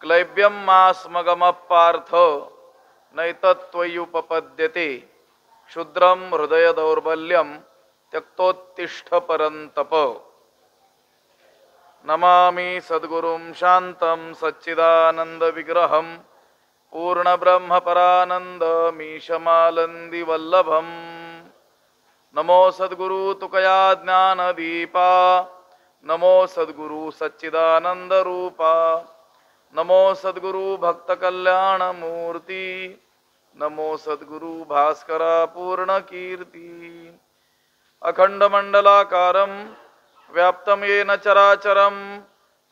क्लैब्यं मास्मगम पार्थ नैतत्त्वयुपपद्यते क्षुद्रं हृदय दौर्बल्यं त्यक्तोत्तिष्ठ परन्तप। नमामि सद्गुरुं शान्तं सच्चिदानंद विग्रहं पूर्ण परानंद मीशमालंदिवल्लभं। नमो सद्गुरु तुकया ज्ञानदीपा, नमो सद्गुरु सच्चिदानंद रूपा, नमो सद्गुरु भक्त कल्याण मूर्ति, नमो सद्गुरु भास्करा पूर्ण कीर्ति। अखंड मंडलाकारं व्याप्तं येन चराचरं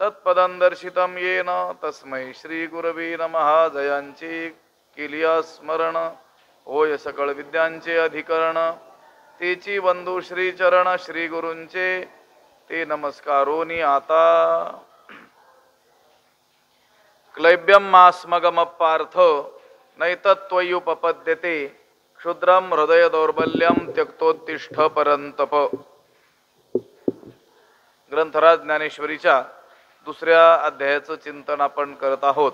तत्पदं दर्शितं येन तस्मै श्री गुरवे नमः। जयांचे केलिया स्मरण होय सकळ विद्यांचे अधिकरण, तेची वंदू श्री चरण श्री गुरूंचे ते नमस्कारोनी आता। क्लैब्यं मास्मगम पार्थ नैतत्त्वयुपपद्यते क्षुद्रं हृदय दौर्बल्यं त्यक्तोत्तिष्ठ परन्तप। ग्रंथराज ज्ञानेश्वरीच्या दुसऱ्या अध्यायाचं चिंतन आपण करत आहोत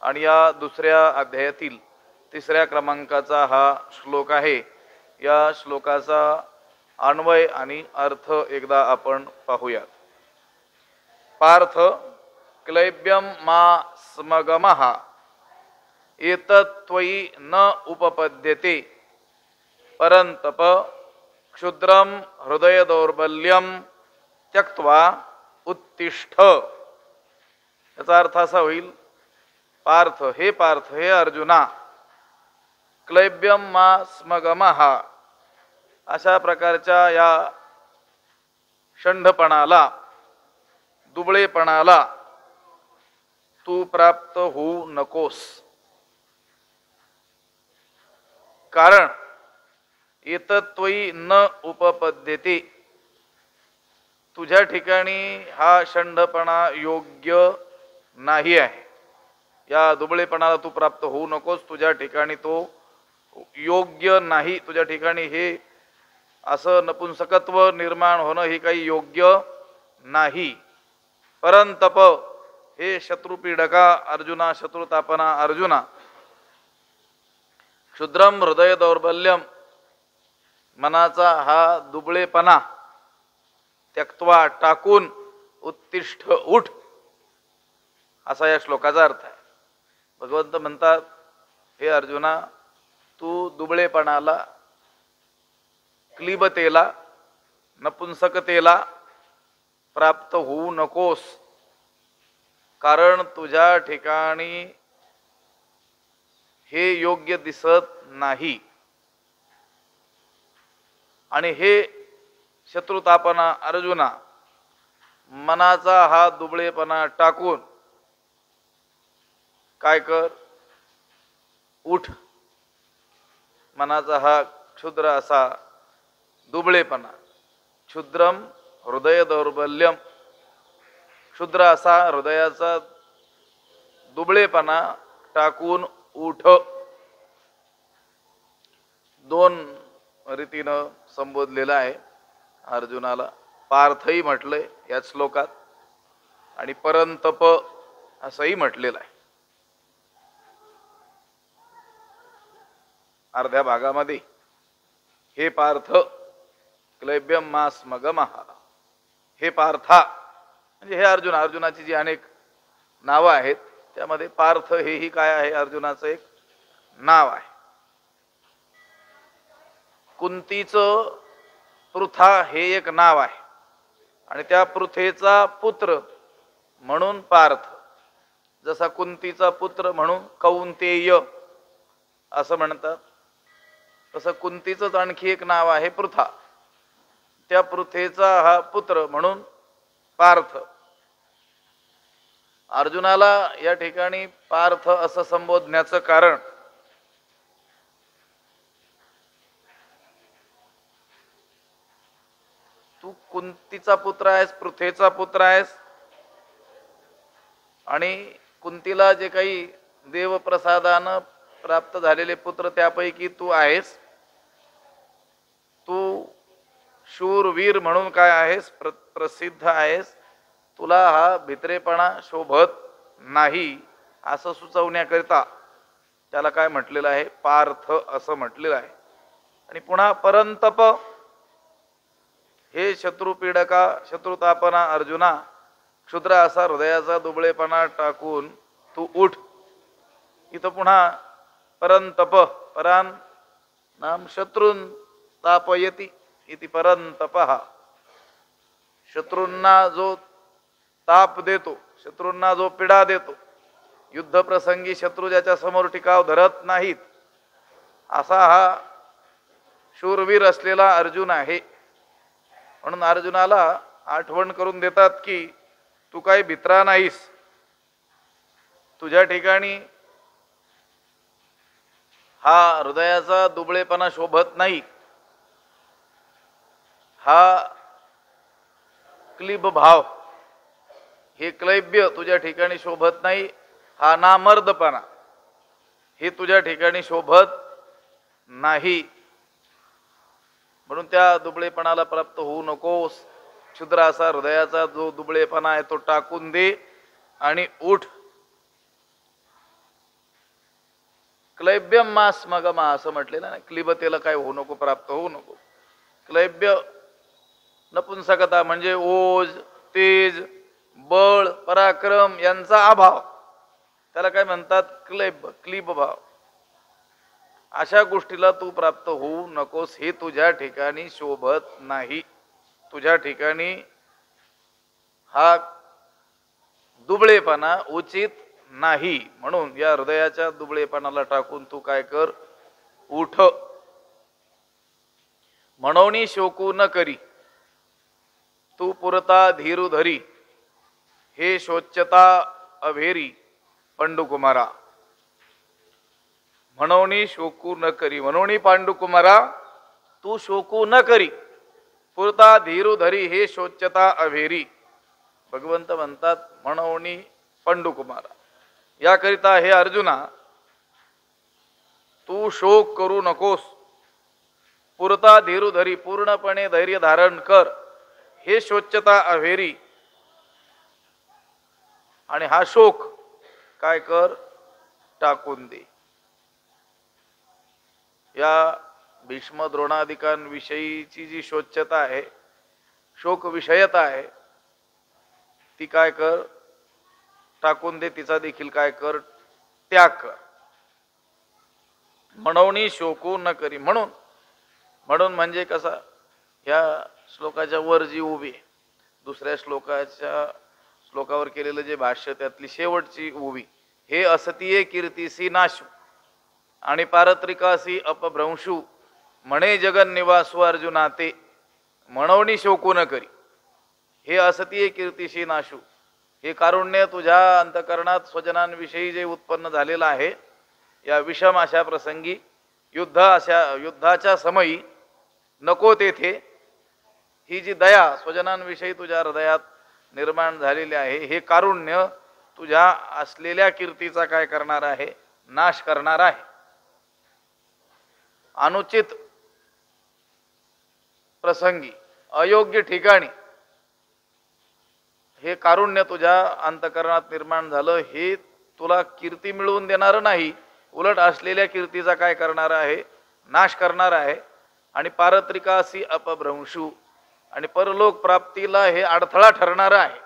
आणि या दुसऱ्या अध्यायातील तिसऱ्या क्रमांकाचा हा श्लोक आहे। या श्लोकाचा अन्वय आणि अर्थ एकदा आपण पाहूयात। पार्थ क्लैब्यं मा स्मगमः एतत्त्वयि न उपपद्यते परन्तप क्षुद्रं हृदय दौर्बल्यं त्यक्त्वा उत्तिष्ठ। याचा अर्थ असा होईल, पार्थ हे अर्जुना, क्लैब्यं मा स्मगमः, अशा प्रकारच्या या षंढपणाला, दुबळेपणाला तू प्राप्त होऊ नकोस। कारण एतत्त्वयि न उपपद्यते, तुझ्या ठिकाणी हा षंढपणा योग्य नाही आहे। या दुबळेपणाला तू प्राप्त होऊ नकोस, तुझ्या ठिकाणी तो योग्य नाही। तुझ्या ठिकाणी हे असं नपुंसकत्व निर्माण होणं हे काही योग्य नाही। परंतप, हे शत्रुपीडका अर्जुना, शत्रुतापना अर्जुना, क्षुद्रम हृदय दौर्बल्यम, मनाचा हा दुबळेपणा त्यक्त्वा टाकून उत्तिष्ठ उठ, असा या श्लोकाचा अर्थ आहे। भगवंत म्हणतात, हे अर्जुना, तू दुबळेपणाला, क्लिबतेला, नपुंसकतेला प्राप्त होऊ नकोस। कारण तुझ्या ठिकाणी हे योग्य दिसत नाही आणि हे शत्रुतापना अर्जुना, मनाचा हा दुबळेपणा टाकून काय कर, उठ। मनाचा हा क्षुद्र असा दुबळेपणा, क्षुद्रम हृदय दौर्बल्यम, क्षुद्र असा हृदयाचा दुबळेपणा टाकून उठ। दोन रीतीनं संबोधलेलं आहे अर्जुनाला। पार्थही म्हटलंय या श्लोकात आणि परंतप असंही म्हटलेलं आहे। अर्ध्या भागामध्ये हे पार्थ क्लैब्यं मा स्मगमः, हे पार्था, म्हणजे हे अर्जुना, अर्जुनाची जी अनेक नावं आहेत त्यामध्ये पार्थ हेही काय आहे, अर्जुनाचं एक नाव आहे। कुंतीचं पृथा हे एक नाव आहे आणि त्या पृथेचा पुत्र म्हणून पार्थ, जसा कुंतीचा पुत्र म्हणून कौंतेय असं म्हणतात, तसं कुंतीचंच आणखी एक नाव आहे पृथा, त्या पृथेचा हा पुत्र म्हणून पार्थ। अर्जुनाला या ठिकाणी पार्थ असं संबोधण्याचं कारण, तू कुंतीचा पुत्र आहेस, पृथेचा पुत्र आहेस आणि कुंतीला जे काही देवप्रसादानं प्राप्त झालेले पुत्र त्यापैकी तू आहेस। तू शूरवीर म्हणून काय आहेस, प्रसिद्ध आहेस। तुला हा भित्रेपणा शोभत नाही असं सुचवण्याकरिता त्याला काय म्हटलेलं आहे, पार्थ असं म्हटलेलं आहे. आणि पुन्हा परंतप, हे शत्रुपीडका शत्रुतापना अर्जुना, क्षुद्र असा हृदयाचा दुबळेपणा टाकून तू उठ. इथं पुन्हा परंतप, परान नाम शत्रून तापयती इति परंतप. हा शत्रूंना जो ताप देतो, शत्रूंना जो पीडा देतो, युद्ध प्रसंगी शत्रू ज्याच्या समोर टिकाव धरत नाहीत, असा हा शूरवीर असलेला अर्जुन आहे. म्हणून अर्जुनाला आठवण करून देतात की तू काही भित्रा नाहीस, तुझ्या ठिकाणी हा हृदयाचा दुबळेपणा शोभत नाही, हा क्लिब भाव, हे क्लैब्य तुझ्या ठिकाणी शोभत नाही, हा नामर्दपणा हे तुझ्या ठिकाणी शोभत नाही. म्हणून त्या दुबळेपणाला प्राप्त होऊ नकोस. क्षुद्र असा हृदयाचा जो दुबळेपणा आहे तो टाकून दे आणि उठ. क्लैब्यम मास मगमा असं म्हटलेलं ना, क्लिबतेला काय होऊ नको, प्राप्त होऊ नको. क्लैब्य नपुंसकता म्हणजे ओज, तेज, बळ, पराक्रम यांचा अभाव, त्याला काय म्हणतात, क्लीब भाव. अशा गोष्टीला तू प्राप्त होऊ नकोस, हे तुझ्या ठिकाणी शोभत नाही. तुझ्या ठिकाणी हा दुबळेपणा उचित नाही. म्हणून या हृदयाच्या दुबळेपणाला टाकून तू काय कर, उठ. म्हणून शोकू न करी तू पुरता धीरू धरी, हे शोच्यता अभेरी पंडुकुमारा. म्हणून शोकू न करी, म्हणून पांडुकुमारा तू शोकू न करी, पुरता धीरू धरी, हे शोच्यता अभेरी. भगवंत म्हणतात म्हणून पंडुकुमारा, याकरिता हे अर्जुना तू शोक करू नकोस, पुरता धीरू धरी, पूर्णपणे धैर्य धारण कर, हे शोच्यता अभेरी. आणि हा शोक काय कर, टाकून दे. या भीष्म द्रोणादिकांविषयीची जी शोच्यता आहे, शोक विषयता आहे, ती काय कर, टाकून दे. तिचा देखील काय कर, त्याग कर. म्हणून शोकू न करी. म्हणून म्हणजे कसा, या श्लोकाच्या वर जी उभी, दुसऱ्या श्लोकावर केलेलं जे भाष्य, त्यातली शेवटची उभी, हे असतीये कीर्तीसी नाशू आणि पारत्रिकासी अपभ्रंशू, म्हणे जगन निवासू अर्जुना ते, म्हणून शोकू न करी. हे असतीये कीर्तीसी नाशू, हे कारुण्य तुझ्या अंतकरणात स्वजनांविषयी जे उत्पन्न झालेलं आहे, या विषम अशा प्रसंगी, युद्धाच्या समयी नको तेथे ही जी दया स्वजनांविषयी तुझ्या हृदयात निर्माण झालेली आहे, हे कारुण्य तुझ्या असलेल्या कीर्तीचा काय करणार आहे, नाश करणार आहे. अनुचित प्रसंगी, अयोग्य ठिकाणी हे कारुण्य तुझ्या अंतकरणात निर्माण झालं, हे तुला कीर्ती मिळवून देणार नाही, उलट असलेल्या कीर्तीचा काय करणार आहे, नाश करणार आहे. आणि पारत्रिकासी अपभ्रंशू, आणि परलोक प्राप्तीला हे अडथळा ठरणार आहे.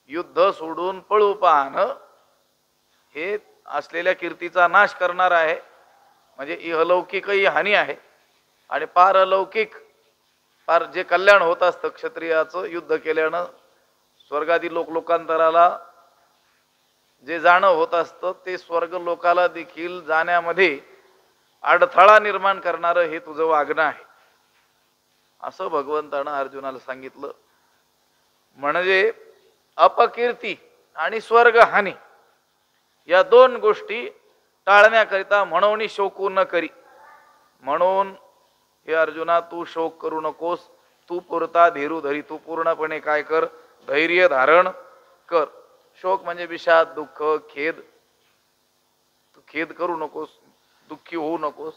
युद्ध सोडून पळू पाहणं हे असलेल्या कीर्तीचा नाश करणार आहे. म्हणजे इहलौकिकही हानी आहे आणि पारलौकिक, पार जे कल्याण होत असतं क्षत्रियाचं युद्ध केल्यानं, स्वर्गादी लोकांतराला जे जाणं होत असतं, ते स्वर्ग लोकाला देखील जाण्यामध्ये अडथळा निर्माण करणारं हे तुझं वागणं आहे, असं भगवंतानं अर्जुनाला सांगितलं. म्हणजे अपकीर्ती आणि स्वर्गहानी या दोन गोष्टी टाळण्याकरिता म्हणून शोकू न करी. म्हणून हे अर्जुना तू शोक करू नकोस, तू पुरता धीरू धरी, तू पूर्णपणे काय कर, धैर्य धारण कर. शोक म्हणजे विषाद, दुःख, खेद. तू खेद करू नकोस, दुःखी होऊ नकोस,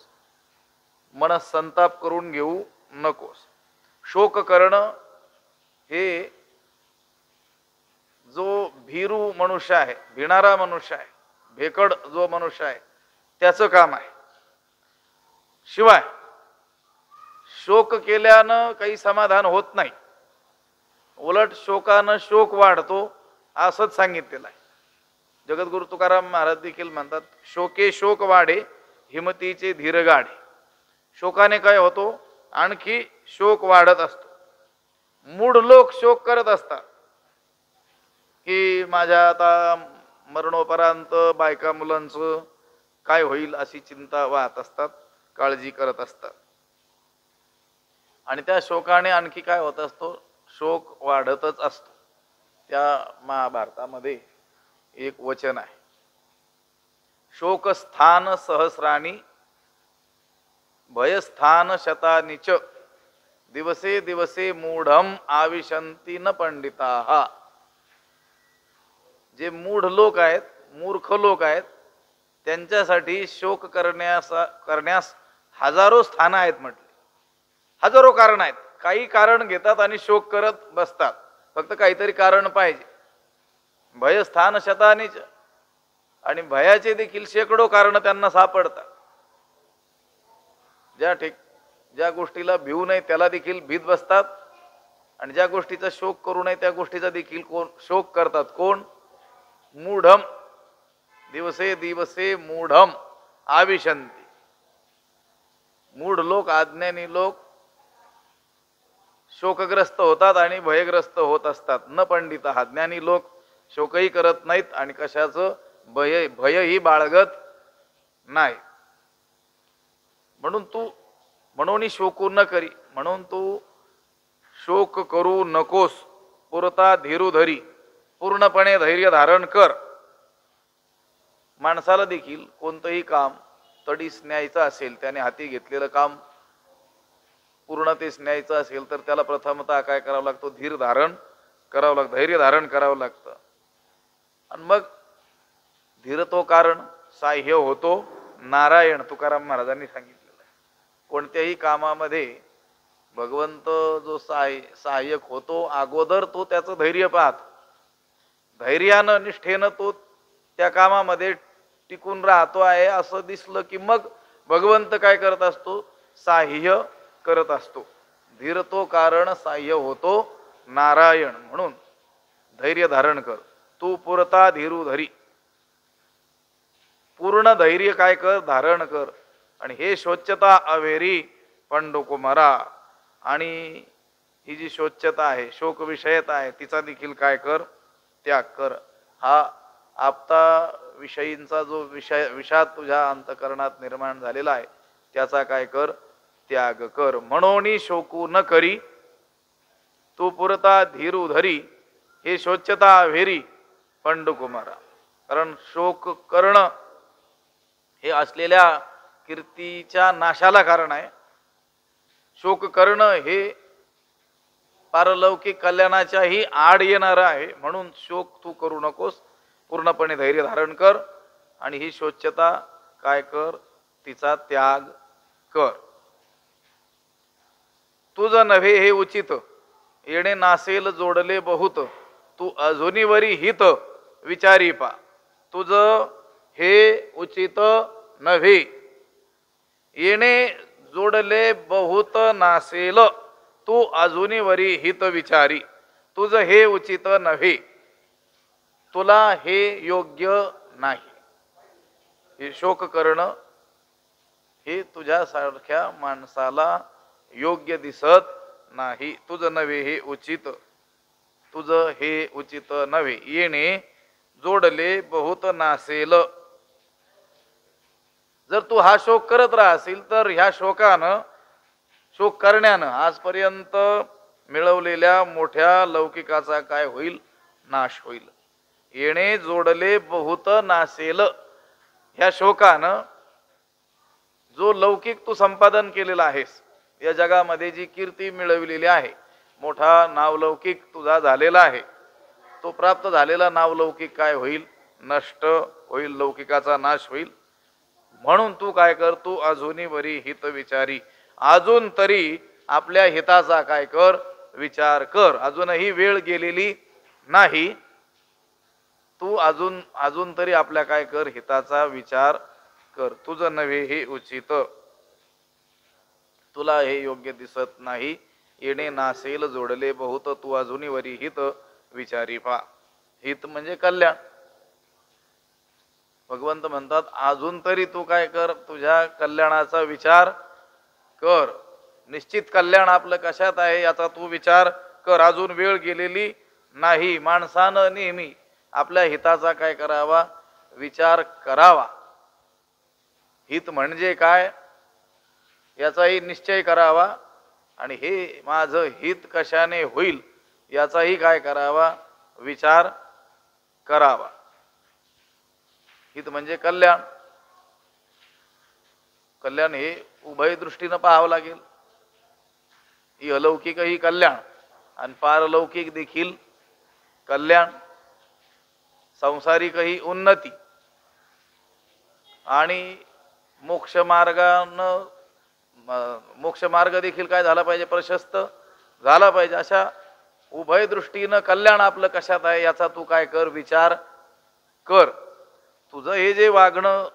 मनस संताप करून घेऊ नकोस. शोक करणं हे जो भीरू मनुष्य आहे, भिणारा मनुष्य आहे, भेकड जो मनुष्य आहे त्याचं काम आहे. शिवाय शोक केल्यानं काही समाधान होत नाही, उलट शोकानं शोक वाढतो असंच सांगितलेलं आहे. जगद्गुरु तुकाराम महाराज देखील म्हणतात, शोके शोक वाढे हिमतीचे धीर गाढे. शोकाने काय होतो, आणखी शोक वाढत असतो. मूढ लोक शोक करत असतात की माझ्या आता मरणोपरांत बायका मुलांचं काय होईल अशी चिंता वाहत असतात, काळजी करत असतात. आणि त्या शोकाने आणखी काय होत असतो, शोक वाढतच असतो. त्या महाभारतामध्ये एक वचन आहे, शोकस्थान सहस्राणी भयस्थान शतानीच दिवसे दिवसे मूढम आविशंती न पंडिता. जे मूढ लोक आहेत, मूर्ख लोक आहेत, त्यांच्यासाठी शोक करण्यास हजारो स्थान आहेत म्हटले. हजारो कारण आहेत. काही कारण घेतात आणि शोक करत बसतात, फक्त काहीतरी कारण पाहिजे. भयस्थान शतानीच, आणि भयाचे देखील शेकडो कारण त्यांना सापडतात. ज्या गोष्टीला भिवू नये त्याला देखील भीत बसतात, आणि ज्या गोष्टीचा शोक करू नये त्या गोष्टीचा देखील शोक करतात. कोण? मूढम. दिवसे दिवसे मूढम आविशंती. मूढ लोक, अज्ञानी लोक शोकग्रस्त होतात आणि भयग्रस्त होत असतात. न पंडित हा, ज्ञानी लोक शोकही करत नाहीत आणि कशाचं भयही बाळगत नाही. म्हणून शोकू न करी, म्हणून तू शोक करू नकोस. पुरता धीरू धरी, पूर्णपणे धैर्य धारण कर. माणसाला देखील कोणतंही काम तडीस न्यायचं असेल, त्याने हाती घेतलेलं काम पूर्णतेस न्यायचं असेल तर त्याला प्रथमतः काय करावं लागतं, धीर धारण करावं लागतं, धैर्य धारण करावं लागतं. आणि मग धीर तो कारण, साह्य होतो नारायण. तुकाराम महाराजांनी सांगितलेलं आहे, कोणत्याही कामामध्ये भगवंत जो सहाय्यक होतो, अगोदर तो त्याचं धैर्य पाहतो. धैर्यानं निष्ठेनं तो त्या कामामध्ये टिकून राहतो आहे असं दिसलं की मग भगवंत काय करत असतो, साह्य करत असतो. धीर तो कारण, साह्य होतो नारायण. म्हणून धैर्य धारण कर. तू पुरता धीरू धरी, पूर्ण धैर्य काय कर, धारण कर. आणि हे शोच्यता अवेरी पंडुकुमारा. आणि ही जी शोच्यता आहे, शोक विषयता आहे, तिचा देखील काय कर, त्याग कर. हा आपता विषयींचा जो विषाद तुझ्या अंतकरणात निर्माण झालेला आहे त्याचा काय कर, त्याग कर. म्हणून शोकू न करी, तू पुरता धीरू धरी, हे शोच्यता अवेरी पंडुकुमारा. कारण शोक करणं हे असलेल्या कीर्तीच्या नाशाला कारण आहे. शोक करणं हे पारलौकिक कल्याणाच्याही आड येणार आहे. म्हणून शोक तू करू नकोस, पूर्णपणे धैर्य धारण कर. आणि ही शोच्यता काय कर, तिचा त्याग कर. तुझं नव्हे हे उचित, येणे नासेल जोडले बहुत, तू अजूनीवरी हित विचारी पा. तुझं हे उचित नव्हे, येणे जोडले बहुत नासेल, तू अजूनीवरी हित विचारी. तुझं हे उचित नव्हे, तुला हे योग्य नाही. हे शोक करणं हे तुझ्यासारख्या माणसाला योग्य दिसत नाही. तुझं नव्हे हे उचित, तुझं हे उचित नव्हे. येणे जोडले बहुत नासेल. जर तू हा शोक करत राहशील तर ह्या शोकानं, शोक करण्यानं आजपर्यंत मिळवलेल्या मोठ्या लौकिकाचा काय होईल, नाश होईल. येणे जोडले बहुत नासेल. ह्या शोकानं जो लौकिक तू संपादन केलेला आहेस, या जगामध्ये जी कीर्ती मिळवलेली आहे, मोठा नावलौकिक तुझा झालेला आहे, तो प्राप्त झालेला नावलौकिक काय होईल, नष्ट होईल, लौकिकाचा नाश होईल. म्हणून तू काय कर, तू अजूनीवरी हित विचारी. अजून तरी आपल्या हिताचा काय कर, विचार कर. अजूनही वेळ गेलेली नाही. तू अजून अजून तरी आपल्या काय कर, हिताचा विचार कर. तुझं नव्हे हे उचित, तुला हे योग्य दिसत नाही. येणे नासेल जोडले बहुत, तू अजूनही वरी हित विचारी पा. हित म्हणजे कल्याण. भगवंत म्हणतात अजून तरी तू काय कर, तुझ्या कल्याणाचा विचार कर. निश्चित कल्याण आपलं कशात आहे याचा तू विचार कर. अजून वेळ गेलेली नाही. माणसानं नेहमी आपल्या हिताचा काय करावा, विचार करावा. हित म्हणजे काय याचाही निश्चय करावा, आणि हे माझं हित कशाने होईल याचाही काय करावा, विचार करावा. हित म्हणजे कल्याण. कल्याण हे उभय दृष्टीनं पाहावं लागेल. इहलौकिकही कल्याण आणि पारलौकिक देखील कल्याण. सांसारिकही उन्नती आणि मोक्ष मार्ग देखील काय झाला पाहिजे, प्रशस्त झाला पाहिजे. अशा उभय दृष्टीनं कल्याण आपलं कशात आहे याचा तू काय कर, विचार कर. तुझं हे जे वागणं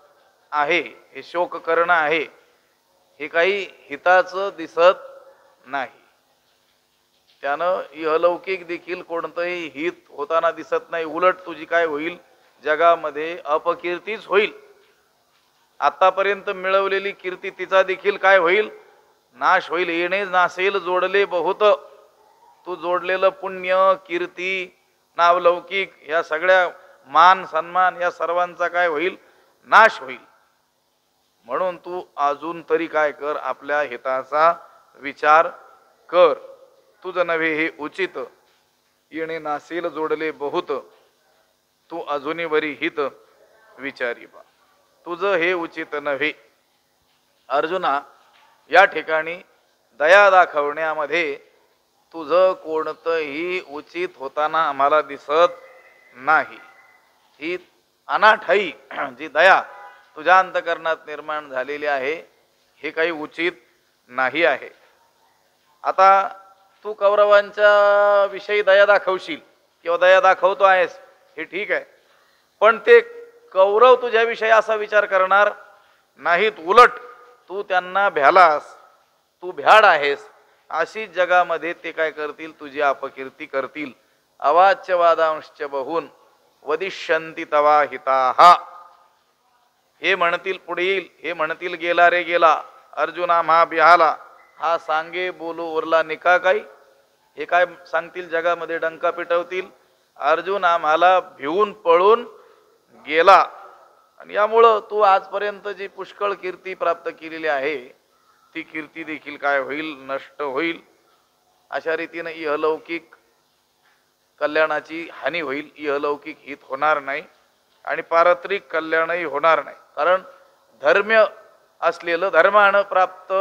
आहे, हे शोक करणं आहे, हे काही हिताचं दिसत नाही. त्यानं इहलौकिक देखील कोणतंही हित होताना दिसत नाही. उलट तुझी काय होईल, जगामध्ये अपकीर्तीच होईल. आतापर्यंत मिळवलेली कीर्ती तिचा देखील काय होईल, नाश होईल. येणे नासेल जोडले बहुत, तू जोडलेलं पुण्य, कीर्ती, नावलौकिक या सगळ्या मान सन्मान या सर्वांचा काय होईल, नाश होईल. म्हणून तू अजून तरी काय कर, आपल्या हिताचा विचार कर. तुझं नव्हे हे उचित, येणे नासेल जोडले बहुत, तू अजूनही वरी हित विचारी बा. तुझं हे उचित नव्हे. अर्जुना, या ठिकाणी दया दाखवण्यामध्ये तुझं कोणतंही उचित होताना आम्हाला दिसत नाही. ही अनाठाई जी दया तुझ्या अंतकरणात निर्माण झालेली आहे, हे काही उचित नाही आहे. आता तू कौरवांच्या विषयी दया दाखवशील किंवा दया दाखवतो आहेस, हे ठीक आहे. पण ते कौरव तुझ्याविषयी असा विचार करणार नाहीत. उलट तू त्यांना भ्यालास, तू भ्याड आहेस, अशी जगामध्ये ते काय करतील, तुझी अपकीर्ती करतील. अवाच्य वादांश्च बहून वदिष्यन्ति तवा हिताहा. हे म्हणतील पुढे येईल, हे म्हणतील गेला रे गेला, अर्जुना म्हा बिहाला, हा सांगे बोलू उरला निका काही. हे काय सांगतील, जगामध्ये डंका पिटवतील, अर्जुन आम्हाला भिवून पळून गेला. आणि यामुळं तू आजपर्यंत जी पुष्कळ कीर्ती प्राप्त केलेली आहे, ती कीर्ती देखील काय होईल, नष्ट होईल. अशा रीतीनं इहलौकिक कल्याणाची हानी होईल. इहलौकिक हित होणार नाही आणि पारत्रिक कल्याणही होणार नाही. कारण धर्म्य असलेलं, धर्मानं प्राप्त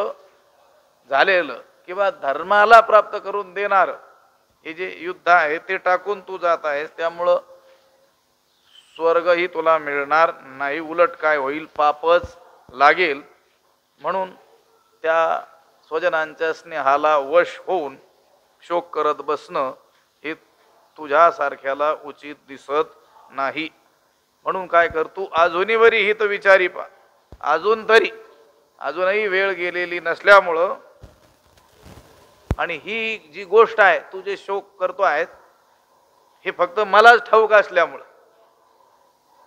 झालेलं किंवा धर्माला प्राप्त करून देणार हे जे युद्ध आहे ते टाकून तू जात आहेस. त्यामुळं स्वर्गही तुला मिळणार नाही. उलट काय होईल, पापच लागेल. म्हणून त्या स्वजनांच्या स्नेहाला वश होऊन शोक करत बसणं हे तुझ्यासारख्याला उचित दिसत नाही. म्हणून काय कर, तू अजूनही वरी हित विचारी पा. अजूनही वेळ गेलेली नसल्यामुळं, आणि ही जी गोष्ट आहे, तू जे शोक करतो आहेस, हे फक्त मलाच ठाऊक असल्यामुळं.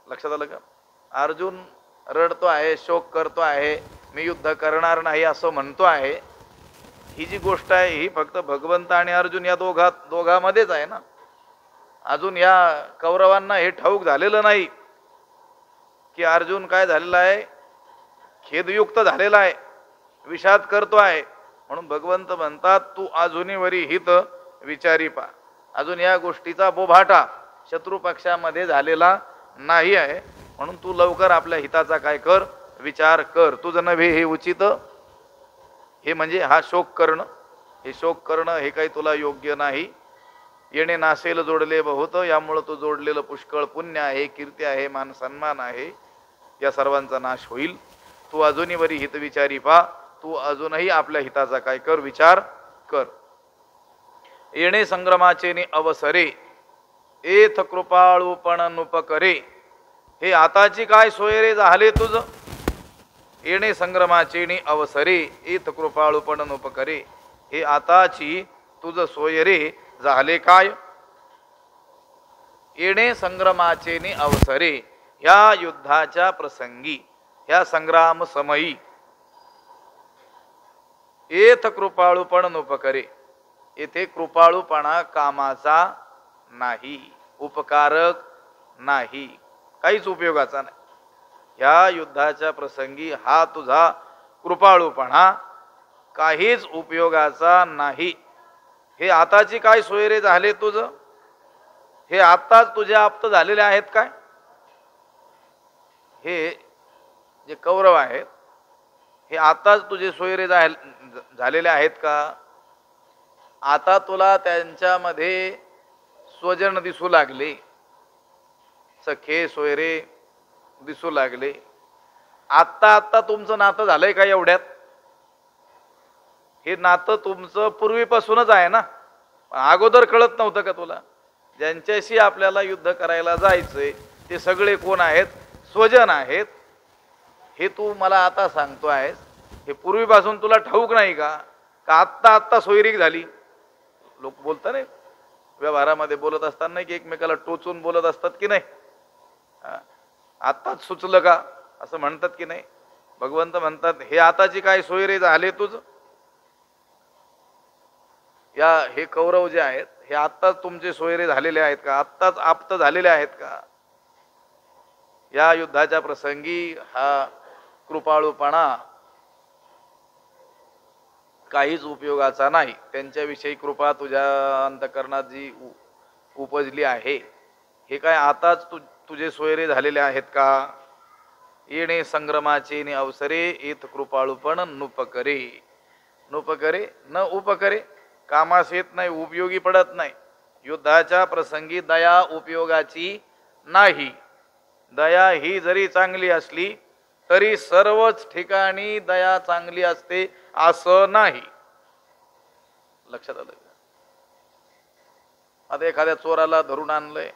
लक्षात आलं का? अर्जुन रडतो आहे, शोक करतो आहे, मी युद्ध करणार नाही असं म्हणतो आहे. ही जी गोष्ट आहे ही फक्त भगवंत आणि अर्जुन या दोघांमध्येच आहे ना. अजून या कौरवांना हे ठाऊक झालेलं नाही की अर्जुन काय झालेला आहे, खेदयुक्त झालेला आहे, विषाद करतो आहे. म्हणून भगवंत म्हणतात तू अजूनही वरी हित विचारी पा. अजून या गोष्टीचा बोभाटा शत्रू पक्षामध्ये झालेला नाही आहे. म्हणून तू लवकर आपल्या हिताचा काय कर, विचार कर. तुझं नव्हे हे उचित, हे म्हणजे हा शोक करणं, हे शोक करणं हे काही तुला योग्य नाही. येणे नासेल जोडले बहुत, यामुळं तू जोडलेलं पुष्कळ पुण्य आहे, कीर्ती आहे, मान सन्मान आहे, या सर्वांचा नाश होईल. तू अजूनही वरी हित विचारी पा. तू अजूनही आपल्या हिताचा काय कर, विचार कर. येणे संग्रमाचे ने अवसरे, एथ कृपाळूपण नुपकरे, हे आताची काय सोय रे झाले तुझ, येणे संग्रमाचे नि अवसरे, एथ कृपाळूपण नुपकरे, हे आताची तुझ सोय रे झाले काय, येणे संग्रमाचे नि अवसरे, या युद्धाच्या प्रसंगी, या संग्राम समयी, एथ कृपाळूपण नुपकरे, येथे कृपाळूपणा कामाचा नाही, उपकारक नाही, काहीच उपयोगाचा नाही. या युद्धाच्या प्रसंगी हा तुझा कृपाळूपणा काहीच उपयोगाचा नाही. हे आताची काय सोय रे झाले तुझ, हे आत्ताच तुझे आप्त झालेले आहेत काय, हे जे कौरव आहेत हे आताच तुझे सोयरे झालेले आहेत का, आता तुला त्यांच्यामध्ये स्वजन दिसू लागले, सखे सोयरे दिसू लागले, आत्ता आत्ता तुमचं नातं झालंय का एवढ्यात, हे नातं तुमचं पूर्वीपासूनच आहे ना, अगोदर कळत नव्हतं का तुला, ज्यांच्याशी आपल्याला युद्ध करायला जायचंय ते सगळे कोण आहेत, स्वजन आहेत, हे तू मला आता सांगतो आहेस, हे पूर्वीपासून तुला ठाऊक नाही का, का आत्ता आत्ता सोयरीक झाली. लोक बोलतात नाही व्यवहारामध्ये बोलत असताना की एकमेकाला टोचून बोलत असतात की नाही, आत्ताच सुचलं का असं म्हणतात की नाही. भगवंत म्हणतात हे आताची काय सोयरे झाले तुझ, या हे कौरव जे आहेत हे आत्ताच तुमचे सोयरे झालेले आहेत का, आत्ताच आप्त झालेले आहेत का, या युद्धाच्या प्रसंगी हा कृपाळूपणा काहीच उपयोगाचा नाही. त्यांच्याविषयी कृपा तुझ्या अंतकरणात जी उपजली आहे हे काय आताच तुझे सोयरे झालेले आहेत का, येणे संग्रमाचे नि अवसरे, येत कृपाळूपण नुपकरे, नुपकरे न उपकरे, कामास येत नाही, उपयोगी पडत नाही. युद्धाच्या प्रसंगी दया उपयोगाची नाही. दया ही जरी चांगली असली तरी सर्वच ठिकाणी दया चांगली असते असं नाही. लक्षात आलं. आता एखाद्या चोराला धरून आणलंय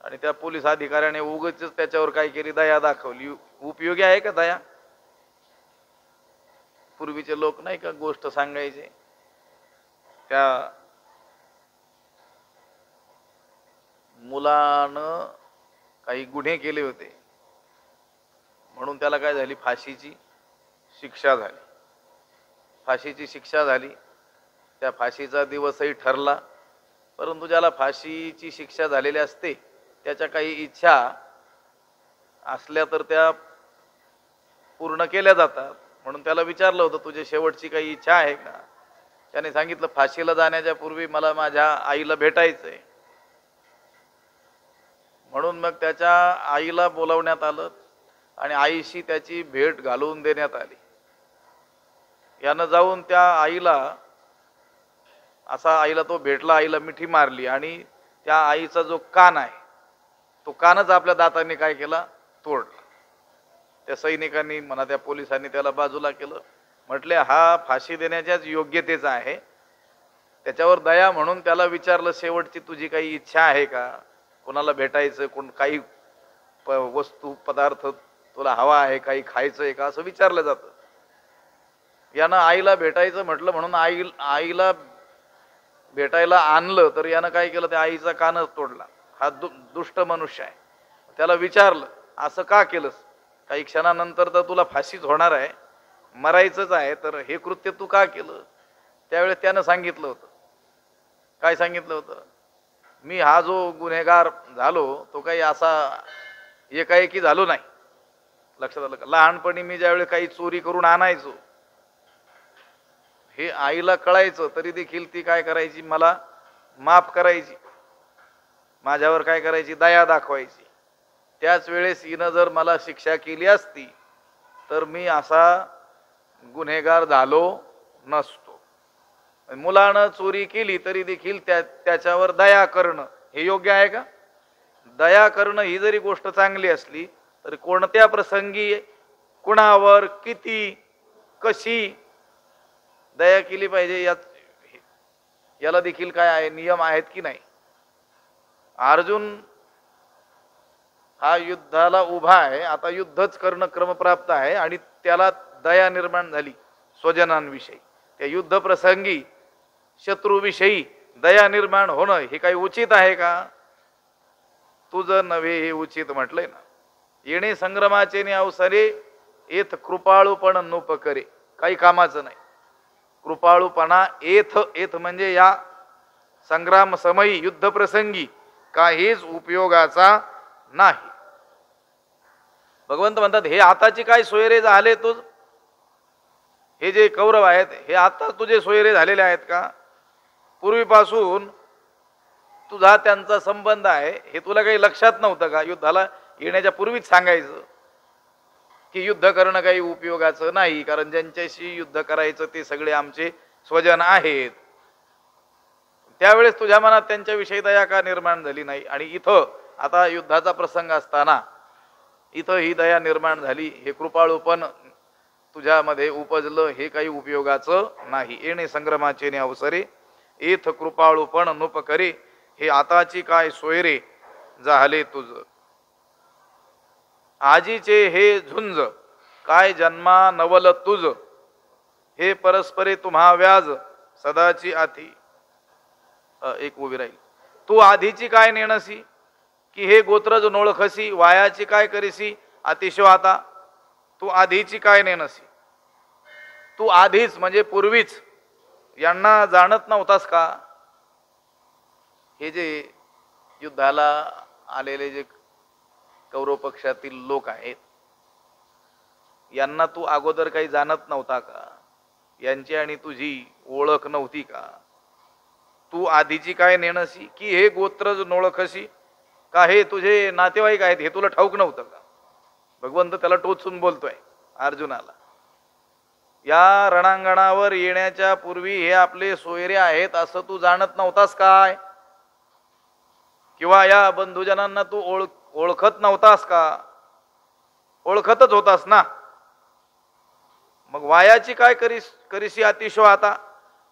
आणि त्या पोलीस अधिकाऱ्याने उगाच त्याच्यावर काय केली, दया दाखवली, उपयोगी आहे का दया. पूर्वीचे लोक नाही का गोष्ट सांगायचे, त्या मुलानं काही गुन्हे केले होते म्हणून त्याला काय झाली, फाशीची शिक्षा झाली. फाशीची शिक्षा झाली, त्या फाशीचा दिवसही ठरला, परंतु ज्याला फाशीची शिक्षा झालेली असते त्याच्या काही इच्छा असल्या तर त्या पूर्ण केल्या जातात. म्हणून त्याला विचारलं होतं तुझी शेवटची काही इच्छा आहे का, त्याने सांगितलं फाशीला जाण्याच्या पूर्वी मला माझ्या आईला भेटायचंय. म्हणून मग त्याच्या आईला बोलावण्यात आलं आणि आईशी त्याची भेट घालवून देण्यात आली. यानं जाऊन त्या आईला आईला तो भेटला, आईला मिठी मारली आणि त्या आईचा जो कान आहे तो कानच आपल्या दातांनी काय केला, तोडला. त्या सैनिकांनी म्हणा त्या पोलिसांनी त्याला बाजूला केलं, म्हटले हा फाशी देण्याच्याच योग्यतेचा आहे. त्याच्यावर दया म्हणून त्याला विचारलं शेवटची तुझी काही इच्छा आहे का, कोणाला भेटायचं, कोण काही वस्तू पदार्थ तुला हवा आहे, काही खायचं आहे का असं विचारलं जातं. यानं आईला भेटायचं म्हटलं म्हणून आईला भेटायला आणलं तर यानं काय केलं, त्या आईचा कानच तोडला. हा दुष्ट मनुष्य आहे. त्याला विचारलं असं का केलंस, काही क्षणानंतर तर तुला फाशीच होणार आहे, मरायचंच आहे, तर हे कृत्य तू का केलं. त्यावेळेस त्यानं सांगितलं होतं, काय सांगितलं होतं, मी हा जो गुन्हेगार झालो तो काही असा एकाएकी झालो नाही. लक्षात आलं का. लहानपणी मी ज्यावेळेस काही चोरी करून आणायचो हे आईला कळायचं तरी देखील ती काय करायची, मला माफ करायची, माझ्यावर काय करायची, दया दाखवायची. त्याच वेळेस हिनं जर मला शिक्षा केली असती तर मी असा गुन्हेगार झालो नसतो. मुलानं चोरी केली तरी देखील त्याच्यावर दया करणं हे योग्य आहे का. दया करणं ही जरी गोष्ट चांगली असली तरी कोणत्या प्रसंगी कुणावर किती कशी दया केली पाहिजे याला देखील काय आहे, नियम आहेत की नाही. अर्जुन हा युद्धाला उभा आहे, आता युद्धच करणं क्रमप्राप्त आहे आणि त्याला दया निर्माण झाली स्वजनांविषयी. त्या युद्ध प्रसंगी शत्रूविषयी दया निर्माण होणं हे काही उचित आहे का? तुझं नव्हे हे उचित म्हटलंय ना. येणे संग्रमाचे ने अवसरे येथ कृपाळूपण नोप करे. काही कामाचं नाही. कृपाळूपणा येथ, येथ म्हणजे या संग्राम समयी युद्ध प्रसंगी काहीच उपयोगाचा नाही. भगवंत म्हणतात हे आताची काय सोयरे झाले तुझ, हे जे कौरव आहेत हे आता तुझे सोयरे झालेले आहेत का? पूर्वीपासून तुझा त्यांचा संबंध आहे हे तुला काही लक्षात नव्हतं का? युद्धाला येण्याच्या पूर्वीच सांगायचं की युद्ध करणं काही उपयोगाचं नाही, कारण ज्यांच्याशी युद्ध करायचं ते सगळे आमचे स्वजन आहेत. त्यावेळेस तुझ्या मनात त्यांच्याविषयी दया का निर्माण झाली नाही? आणि इथं आता युद्धाचा प्रसंग असताना इथं ही दया निर्माण झाली, हे कृपाळूपण तुझ्यामध्ये उपजलं, हे काही उपयोगाचं नाही. येणे संग्रमाचे ने अवसरे येथ कृपाळूपण नूप करे. हे आताची काय सोयरे झाले तुझ. आजीचे हे झुंज काय जन्मा नवल तुझ. हे परस्परे तुम्हा व्याज सदाची आथी. एक उभी राहील. तू आधीची काय नेणसी की हे गोत्रज नोळखसी. वायाची काय करीसी अतिशो आता. तू आधीची काय नेणसी. तू आधीच म्हणजे पूर्वीच यांना जाणत नव्हतास का? हे जे युद्धाला आलेले जे कौरव पक्षातील लोक आहेत यांना तू अगोदर काही जाणत नव्हता का? यांची आणि तुझी ओळख नव्हती का? तू आधीची काय नेणसी की हे गोत्रज नोळखसी. का हे तुझे नातेवाईक आहेत हे तुला ठाऊक नव्हतं का? भगवंत त्याला टोचून बोलतोय अर्जुनाला. या रणांगणावर येण्याच्या पूर्वी हे आपले सोयरे आहेत असं तू जाणत नव्हतास काय? किंवा या बंधुजनांना तू ओळखत नव्हतास का? ओळखतच होतास ना. मग वायाची काय करीसी अतिशो आता.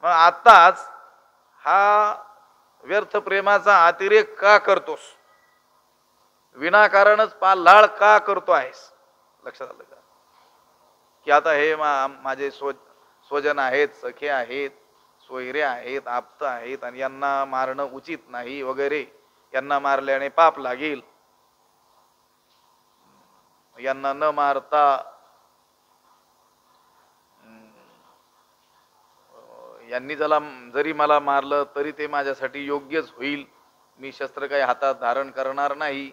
मग आताच हा व्यर्थ प्रेमाचा अतिरेक का करतोस? विनाकारणच पाल्हाळ का करतो आहेस? लक्षात आलं का? की आता हे माझे स्वजन आहेत, सखे आहेत, सोयरे आहेत, आप्त आहेत आणि यांना मारणं उचित नाही वगैरे. यांना मारल्याने पाप लागेल. यांना न मारता यांनी जरी मला मारलं तरी ते माझ्यासाठी योग्यच होईल. मी शस्त्र काही हातात धारण करणार नाही.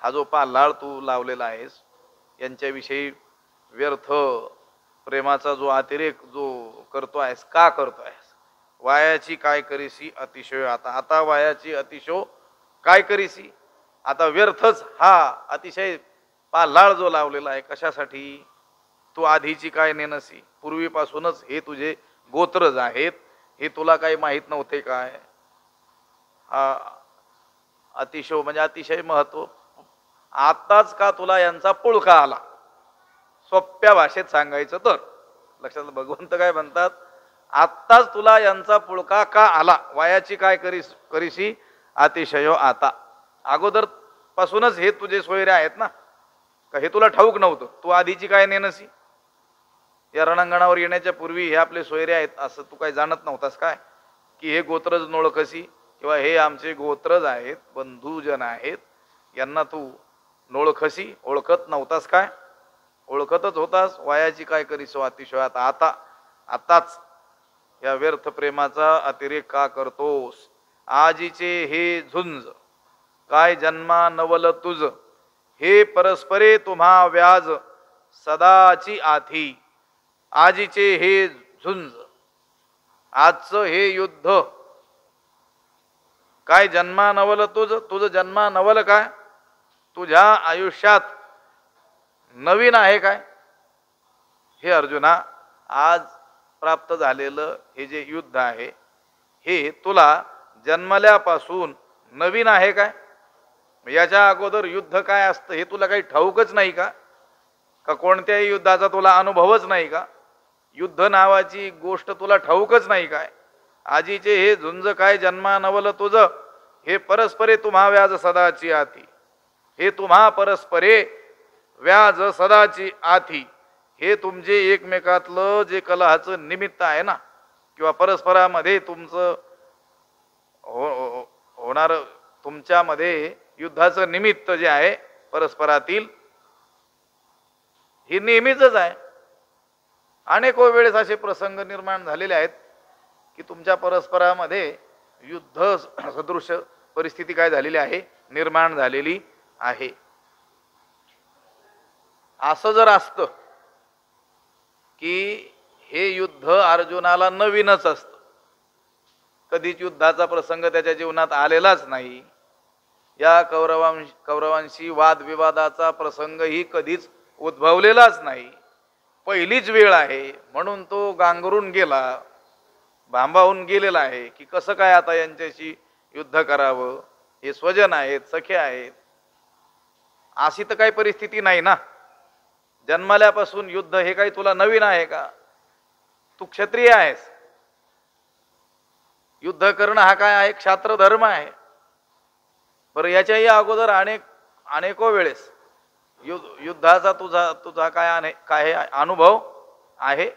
हा जो पाल्हाळ तू लावलेला आहेस यांच्याविषयी व्यर्थ प्रेमाचा जो अतिरेक जो करतो आहेस का करतो आहेस? वायाची काय करीसी अतिशय आता. आता वायाची अतिशय काय करीसी. आता व्यर्थच हा अतिशय पाल्हाळ जो लावलेला आहे कशासाठी? तू आधीची काय नेनसी. पूर्वीपासूनच हे तुझे गोत्रज आहेत हे तुला काही माहीत नव्हते काय? हा अतिशय म्हणजे अतिशय महत्व. आताच का तुला यांचा पुळका आला? सोप्या भाषेत सांगायचं तर लक्षात भगवंत काय म्हणतात, आत्ताच तुला यांचा पुळका का आला? वायाची काय करीसी अतिशयो आता. अगोदर पासूनच हे तुझे सोयरे आहेत ना, का हे तुला ठाऊक नव्हतं? तू आधीची काय नेनसी. या रणांगणावर येण्याच्या पूर्वी हे आपले सोयरे आहेत असं तू काय जाणत नव्हतास काय? की हे गोत्रज नोळखसी किंवा हे आमचे गोत्रज आहेत, बंधुजन आहेत, यांना तू नोळखसी ओळखत नव्हतास काय? ओळखतच होतास. वायाची काय करीसो अतिशय आता. आताच या व्यर्थ प्रेमाचा अतिरेक का करतोस? आजीचे हे झुंज काय जन्मा नवल तुझ. हे परस्परे तुम्हा व्याज सदाची आथी. आजीचे हे झुंज आजचं हे युद्ध काय जन्मा नवल तुझ. तुझं जन्मा नवल काय? तुझ्या आयुष्यात नवीन आहे काय? हे अर्जुना, आज प्राप्त झालेलं हे जे युद्ध आहे हे तुला जन्मल्यापासून नवीन आहे काय? याच्या अगोदर युद्ध काय असतं हे तुला काही ठाऊकच नाही का? का कोणत्याही युद्धाचा तुला अनुभवच नाही का? युद्ध नावाची गोष्ट तुला ठाऊकच नाही काय? आजीचे हे झुंज काय जन्मा नवल तुझ. हे परस्परे तुम्हा व्याज सदाची आती, हे तुम्हा परस्परे व्याज सदाची आती, हे तुमचे एकमेकातलं जे कलहाचं निमित्त आहे ना, किंवा परस्परामध्ये तुमचं होणार तुमच्यामध्ये युद्धाचं निमित्त जे आहे परस्परातील, हे नेहमीच आहे. अनेको वेळेस असे प्रसंग निर्माण झालेले आहेत की तुमच्या परस्परामध्ये युद्ध सदृश परिस्थिती काय झालेली आहे, निर्माण झालेली आहे. असं जर असतं की हे युद्ध अर्जुनाला नवीनच असतं, कधीच युद्धाचा प्रसंग त्याच्या जीवनात आलेलाच नाही, या कौरवांशी वादविवादाचा प्रसंगही कधीच उद्भवलेलाच नाही, पहिलीच वेळ आहे, म्हणून तो गांगरून गेला, भांबावून गेलेला आहे की कसं काय आता यांच्याशी युद्ध करावं, हे स्वजन आहेत, सखे आहेत. अशी तर काही परिस्थिती नाही ना. जन्मल्यापासून युद्ध हे काही तुला नवीन आहे का? तू क्षत्रिय आहेस. युद्ध करणं हा काय आहे, क्षात्र धर्म आहे. बरं, याच्याही अगोदर अनेको वेळेस युद्धाचा तुझा काय अनुभव आहे?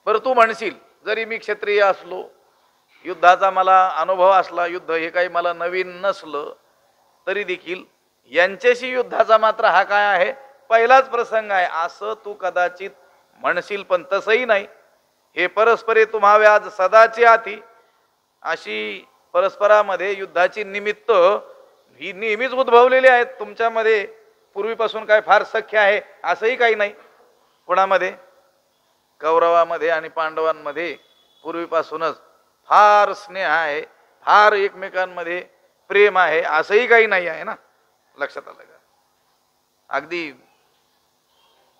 बरं, तू म्हणशील जरी मी क्षत्रिय असलो, युद्धाचा मला अनुभव असला, युद्ध हे काही मला नवीन नसलं तरी देखील यांच्याशी युद्धाचा मात्र हा काय आहे, पहिलाच प्रसंग आहे, असं तू कदाचित म्हणशील. पण तसंही नाही. हे परस्परे तुम्हा व्याज सदाची आती, अशी परस्परामध्ये युद्धाची निमित्त ही नेहमीच उद्भवलेली आहेत तुमच्यामध्ये. पूर्वीपासून काय फार सख्य आहे असंही काही नाही. कोणामध्ये? कौरवामध्ये आणि पांडवांमध्ये पूर्वीपासूनच फार स्नेह आहे, फार एकमेकांमध्ये प्रेम आहे असंही काही नाही आहे ना. लक्षात आलं का? अगदी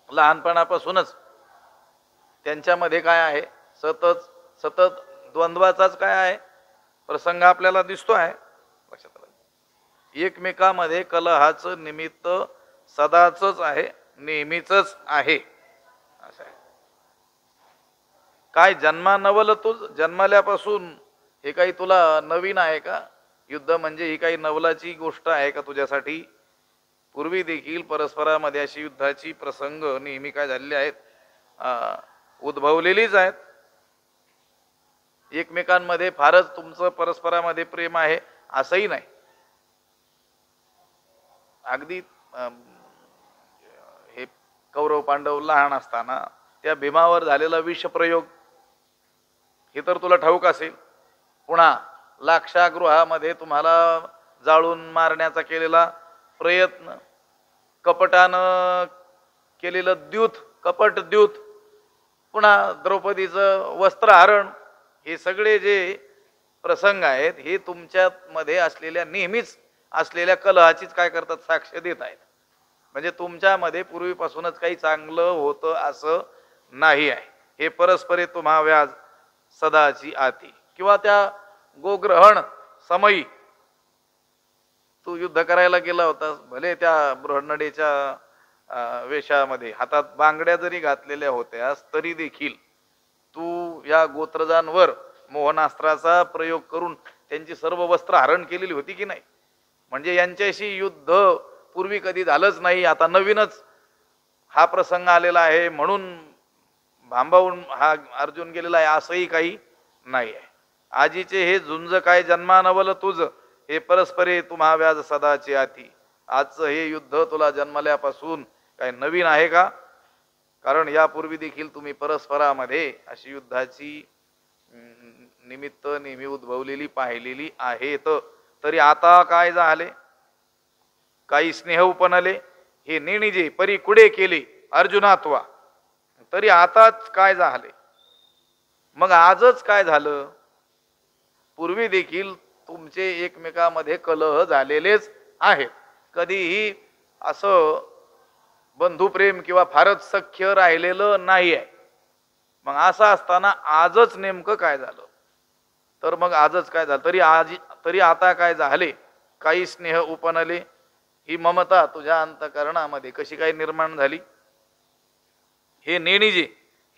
लहानपणापासूनच त्यांच्यामध्ये काय आहे, सतत सतत द्वंद्वाचाच काय आहे प्रसंग आपल्याला दिसतो आहे. लक्षात आलं? एकमेकामध्ये कलहाचं निमित्त सदाचच आहे, नेहमीच आहे. असं आहे. काय जन्मानवल तू जन्मल्यापासून हे काही तुला नवीन आहे का? युद्ध म्हणजे ही काही नवलाची गोष्ट आहे का तुझ्यासाठी? पूर्वी देखील परस्परामध्ये अशी युद्धाची प्रसंग नेहमी काय झालेले आहेत, उद्भवलेलीच आहेत. एकमेकांमध्ये फारच तुमचं परस्परामध्ये प्रेम आहे असंही नाही. अगदी हे कौरव पांडव लहान असताना त्या भीमावर झालेला विषप्रयोग हे तर तुला ठाऊक असेल. पुन्हा लाक्षागृहामध्ये तुम्हाला जाळून मारण्याचा केलेला प्रयत्न, कपटानं केलेलं द्यूत, कपट द्यूत, पुन्हा द्रौपदीचं वस्त्रहरण, हे सगळे जे प्रसंग आहेत हे तुमच्यामध्ये असलेल्या नेहमीच असलेल्या कलहाचीच काय करतात, साक्ष देत आहेत. म्हणजे तुमच्यामध्ये पूर्वीपासूनच काही चांगलं होतं असं नाही आहे. हे परस्परे तुम्हा व्याज सदाची आती, किंवा त्या गोग्रहण समयी तू युद्ध करायला गेला होतास, भले त्या बृहन्नडेच्या वेशामध्ये हातात बांगड्या जरी घातलेल्या होत्यास तरी देखील तू या गोत्रजांवर मोहनास्त्राचा प्रयोग करून त्यांची सर्व वस्त्र हरण केलेली होती की नाही? म्हणजे यांच्याशी युद्ध पूर्वी कधी झालंच नाही, आता नवीनच हा प्रसंग आलेला आहे म्हणून भांबावून हा अर्जुन गेलेला आहे असंही काही नाही आहे. आजीचे हे झुंज काय जन्मानवल तुझ, हे परस्परे तुम्हा व्याज सदाची आती. आजचं हे युद्ध तुला जन्मल्यापासून काय नवीन आहे का? कारण यापूर्वी देखील तुम्ही परस्परामध्ये अशी युद्धाची निमित्त नेहमी उद्भवलेली पाहिलेली आहेत. तरी आता काय झाले, काही स्नेह उपनले, हे नेणिजे परी कुडे केले अर्जुनात्वा. तरी आताच काय झाले, मग आजच काय झालं? पूर्वी देखील तुमचे एकमेकामध्ये कलह झालेलेच आहेत, कधीही असं बंधुप्रेम किंवा फारच सख्य राहिलेलं नाही आहे. मग असं असताना आजच नेमकं काय झालं? तर मग आजच काय झालं, तरी आता काय झाले, काही स्नेह उपनले, ही ममता तुझ्या अंतकरणामध्ये कशी काय निर्माण झाली? हे नेणिजे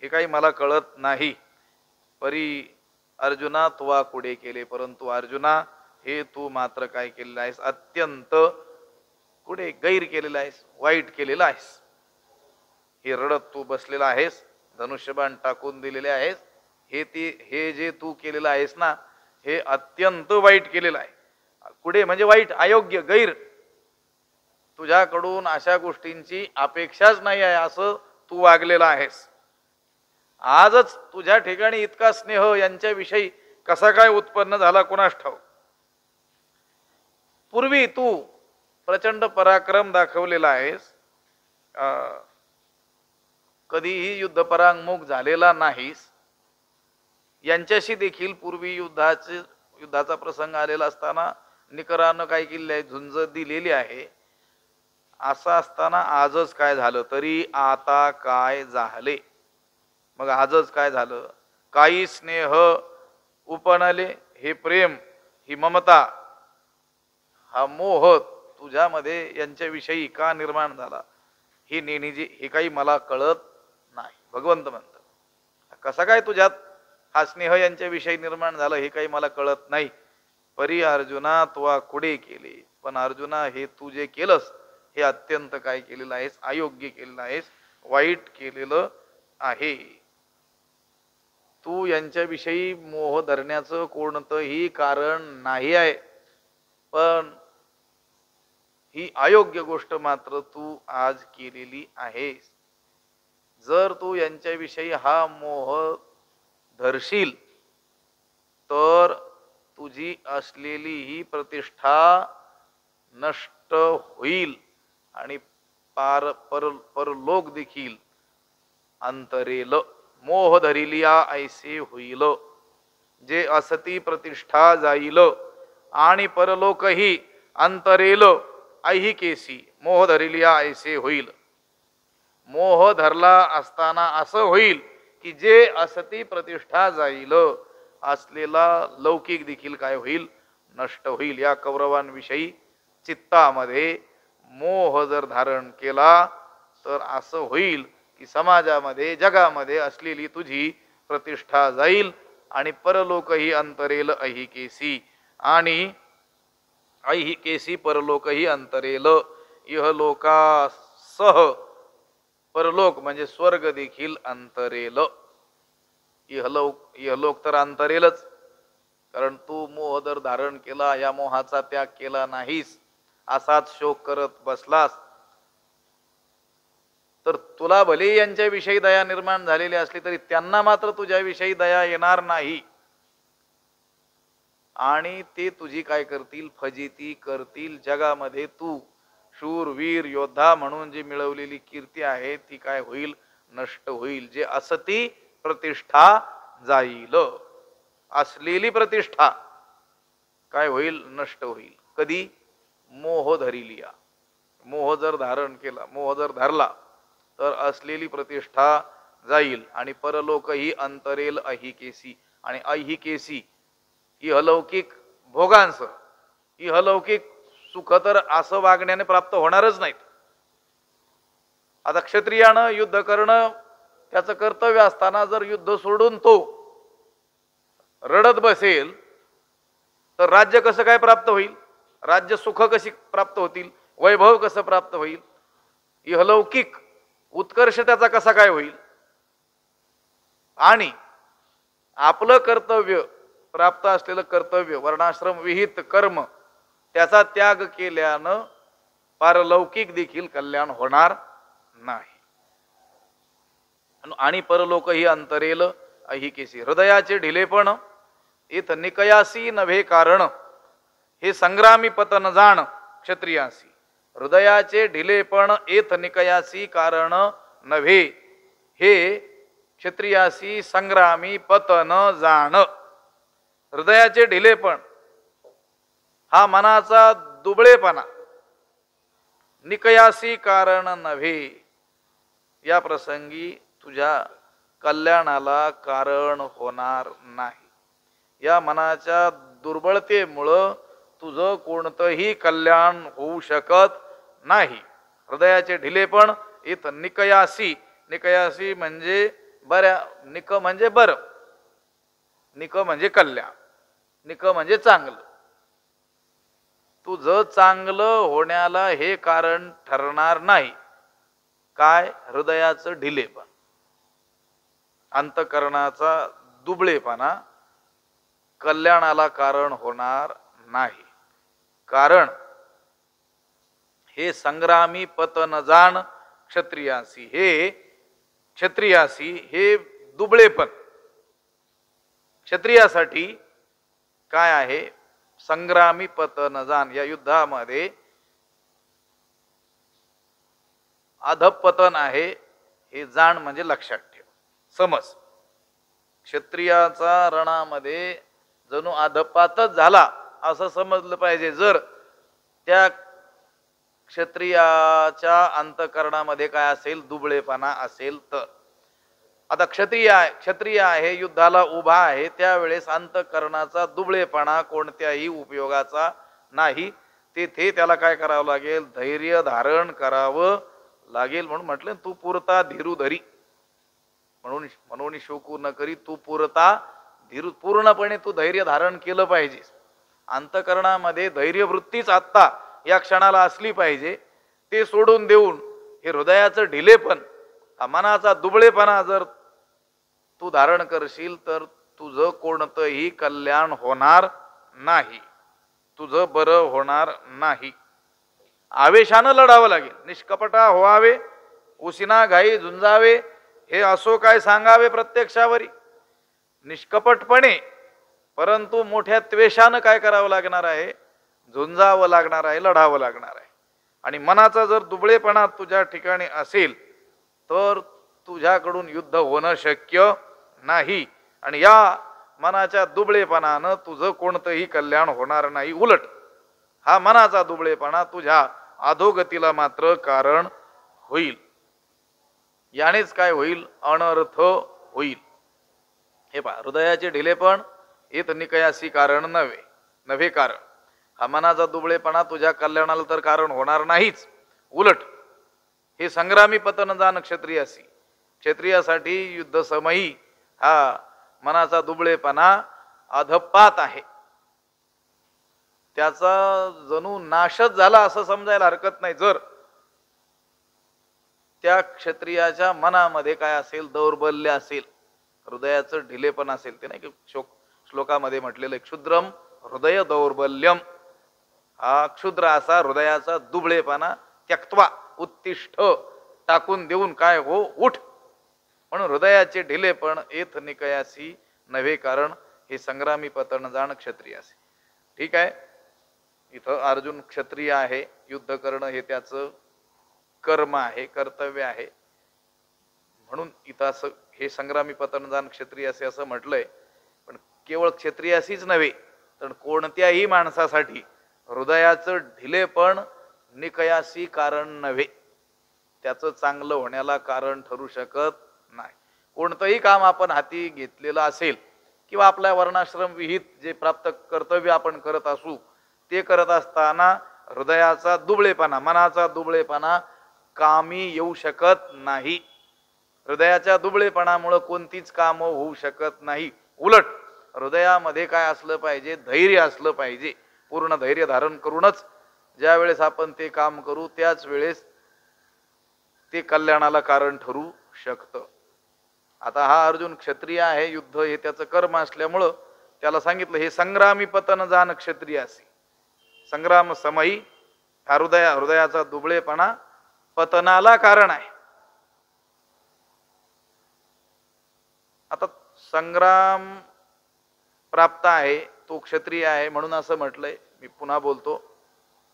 हे काही मला कळत नाही. परी अर्जुना तुवा कुडे केले, परंतु अर्जुना हे तू मात्र काय केलेलं आहेस, अत्यंत कुठे गैर केलेलं आहेस, वाईट केलेलं आहेस. हे रडत तू बसलेला आहेस, धनुष्यबाण टाकून दिलेले आहेस, हे जे तू केलेलं आहेस ना, हे अत्यंत वाईट केलेलं आहे. कुठे म्हणजे वाईट, अयोग्य, गैर. तुझ्याकडून अशा गोष्टींची अपेक्षाच नाही आहे असं तू वागलेला आहेस. आजच तुझ्या ठिकाणी इतका स्नेह यांच्याविषयी कसा काय उत्पन्न झाला कुणास ठाऊक. पूर्वी तू प्रचंड पराक्रम दाखवलेला आहेस, कधीही युद्धपरांगमुख झालेला नाहीस. यांच्याशी देखील पूर्वी युद्धाचा प्रसंग आलेला असताना निकरानं काय केले आहे, झुंज दिलेली आहे. असं असताना आजच काय झालं, तरी आता काय झाले. मग आजच काय झालं, काही स्नेह उपणले, हे प्रेम, ही ममता, हा मोह तुझ्यामध्ये यांच्याविषयी का निर्माण झाला, ही नेणीजी, हे काही मला कळत नाही. भगवंत म्हणतात, कसा काय तुझ्यात हा स्नेह यांच्याविषयी निर्माण झाला हे काही मला कळत नाही. परी अर्जुना तुवा कुडे केले, पण अर्जुना हे तू जे केलंस हे अत्यंत काय केलेलं आहेस, अयोग्य केलेलं आहेस, वाईट केलेलं आहे. तू यांच्याविषयी मोह धरण्याचं कोणतंही कारण नाही आहे, पण ही अयोग्य गोष्ट मात्र तू आज केलेली आहेस. जर तू यांच्याविषयी हा मोह धरशील तर तुझी असलेली ही प्रतिष्ठा नष्ट होईल आणि परलोक देखील अंतरेल. मोह धरिलिया ऐसे होईल, जे असती प्रतिष्ठा जाईल आणि परलोकही अंतरेल ऐहिकेसी. मोह धरिलिया ऐसे होईल. मोह धरला असताना असं होईल की जे असती प्रतिष्ठा जाईल, असलेला लौकिक देखील काय होईल, नष्ट होईल. या कौरवांविषयी चित्तामध्ये मोह जर धारण केला तर असं होईल की समाजामध्ये, जगामध्ये असलेली तुझी प्रतिष्ठा जाईल आणि परलोकही अंतरेल ऐहिकेसी, आणि ऐहिकेसी परलोकही अंतरेल. इहलोकासह परलोक म्हणजे स्वर्ग देखील अंतरेल. इहलोक तर अंतरेलच, कारण तू मोह जर धारण केला, या मोहाचा त्याग केला नाहीस, असाच शोक करत बसलास, तर तुला भले यांच्याविषयी दया निर्माण झालेली असली तरी त्यांना मात्र तुझ्याविषयी दया येणार नाही. आणि ते तुझी काय करतील, फजिती करतील. जगामध्ये तू शूरवीर योद्धा म्हणून जी मिळवलेली कीर्ती आहे ती काय होईल, नष्ट होईल. जे असती प्रतिष्ठा जाईल, असलेली प्रतिष्ठा काय होईल, नष्ट होईल. कधी, मोह धरिलिया. मोह जर धारण केला, मोह जर धरला तर असलेली प्रतिष्ठा जाईल आणि परलोकही अंतरेल ऐहिकेसी. आणि ऐहिकेसी इहलौकिक भोगांस, इहलौकिक सुख तर असं वागण्याने प्राप्त होणारच नाहीत. आता क्षत्रियानं युद्ध करणं त्याचं कर्तव्य असताना जर युद्ध सोडून तो रडत बसेल तर राज्य कसं काय प्राप्त होईल, राज्य सुख कशी प्राप्त होतील, वैभव कसं प्राप्त होईल, इहलौकिक उत्कर्ष त्याचा कसा काय होईल. आणि आपलं कर्तव्य, प्राप्त असलेलं कर्तव्य, वर्णाश्रम विहित कर्म, त्याचा त्याग केल्यानं पारलौकिक देखील कल्याण होणार नाही. आणि परलोकही अंतरेल ऐहिकेसी. हृदयाचे ढिलेपण इथ निकयासी नव्हे कारण, हे संग्रामी पतन जाण क्षत्रियासी. हृदयाचे ढिलेपण एथ निकयासी कारण नव्हे, हे क्षत्रियासी संग्रामी पतन जाण. हृदयाचे ढिलेपण हा मनाचा दुबळेपणा, निकयासी कारण नव्हे, या प्रसंगी तुझ्या कल्याणाला कारण होणार नाही. या मनाच्या दुर्बळतेमुळं तुझं कोणतंही कल्याण होऊ शकत नाही. हृदयाचे ढिलेपण इथं निकयासी, निकयासी म्हणजे बऱ्या, निक म्हणजे बरं, निक म्हणजे कल्याण, निक म्हणजे चांगलं. तुझं चांगलं होण्याला हे कारण ठरणार नाही. काय? हृदयाचं ढिलेपण, अंतकरणाचा दुबळेपणा कल्याणाला कारण होणार नाही. कारण हे संग्रामी पतन जाण क्षत्रियासी, हे दुबळेपण क्षत्रियासाठी काय आहे? संग्रामी पतन जाण. या युद्धामध्ये अधपतन आहे हे जाण म्हणजे लक्षात ठेव, समज. क्षत्रियाचा रणामध्ये जणू अधपातच झाला असं समजलं पाहिजे जर त्या क्षत्रियाच्या अंतकरणामध्ये काय असेल? दुबळेपणा असेल तर. आता क्षत्रिय आहे, युद्धाला उभा आहे, त्यावेळेस अंतकरणाचा दुबळेपणा कोणत्याही उपयोगाचा नाही. तेथे त्याला काय करावं लागेल? धैर्य धारण करावं लागेल. म्हणून म्हटलं तू पुरता धीरू धरी, म्हणून शोकू न करी तू पुरता धीरू. पूर्णपणे तू धैर्य धारण केलं पाहिजे. अंतकरणामध्ये धैर्यवृत्तीच आत्ता या क्षणाला असली पाहिजे. ते सोडून देऊन हे हृदयाचं ढिलेपण, मनाचा दुबळेपणा जर तू धारण करशील तर तुझं कोणतंही कल्याण होणार नाही, तुझं बरं होणार नाही. आवेशानं लढावं लागेल, निष्कपटा व्हावे, उशिना घाई झुंजावे, हे असो काय सांगावे प्रत्यक्षावरी. निष्कपटपणे, परंतु मोठ्या त्वेषानं काय करावं लागणार आहे? झुंजावं लागणार आहे, लढावं लागणार आहे. आणि मनाचा जर दुबळेपणा तुझ्या ठिकाणी असेल तर तुझ्याकडून युद्ध होणं शक्य नाही. आणि या मनाच्या दुबळेपणानं तुझं कोणतंही कल्याण होणार नाही. उलट हा मनाचा दुबळेपणा तुझ्या अधोगतीला मात्र कारण होईल. यानेच काय होईल? अनर्थ होईल. हे पहा, हृदयाचे ढिलेपण येत निकयासी कारण नव्हे कारण. हा मनाचा दुबळेपणा तुझ्या कल्याणाला तर कारण होणार नाहीच, उलट हे संग्रामी पतन जाण क्षत्रियासी, क्षत्रियासाठी युद्ध समयी हा मनाचा दुबळेपणा अधपात आहे, त्याचा जणू नाशच झाला असं समजायला हरकत नाही. जर त्या क्षत्रियाच्या मनामध्ये काय असेल? दौर्बल्य असेल, हृदयाचं ढिलेपण असेल. ते नाही की श्लोकामध्ये म्हटलेलं क्षुद्रम हृदय दौर्बल्यम, हा क्षुद्र असा हृदयाचा दुबळेपणा त्यक्त्वा उत्तिष्ठ, टाकून देऊन काय हो? उठ. म्हणून हृदयाचे ढिलेपण येथ निकयासी नव्हे कारण हे संग्रामी पतन जाण क्षत्रियासी. ठीक आहे, इथं अर्जुन क्षत्रिय आहे, युद्ध करणं हे त्याचं कर्म आहे, कर्तव्य आहे. म्हणून इथं असं हे संग्रामी पतन जाण क्षत्रियासी असं म्हटलंय. पण केवळ क्षत्रियासीच नव्हे तर कोणत्याही माणसासाठी हृदयाचं ढिलेपण निकयासी कारण नव्हे, त्याचं चांगलं होण्याला कारण ठरू शकत नाही. कोणतंही काम आपण हाती घेतलेलं असेल किंवा आपल्या वर्णाश्रम विहित जे प्राप्त कर्तव्य आपण करत असू, ते करत असताना हृदयाचा दुबळेपणा, मनाचा दुबळेपणा कामी येऊ शकत नाही. हृदयाच्या दुबळेपणामुळे कोणतीच कामं होऊ शकत नाही. उलट हृदयामध्ये काय असलं पाहिजे? धैर्य असलं पाहिजे. पूर्ण धैर्य धारण करूनच ज्या वेळेस आपण ते काम करू त्याच वेळेस ते कल्याणाला कारण ठरू शकतं. आता हा अर्जुन क्षत्रिय आहे, युद्ध हे त्याचं कर्म असल्यामुळं त्याला सांगितलं हे संग्रामी पतन जाण क्षत्रियासी. संग्राम समयी हृदयाचा दुबळेपणा पतनाला कारण आहे. आता संग्राम प्राप्त आहे, तो क्षत्रिय आहे म्हणून असं म्हटलंय. मी पुन्हा बोलतो,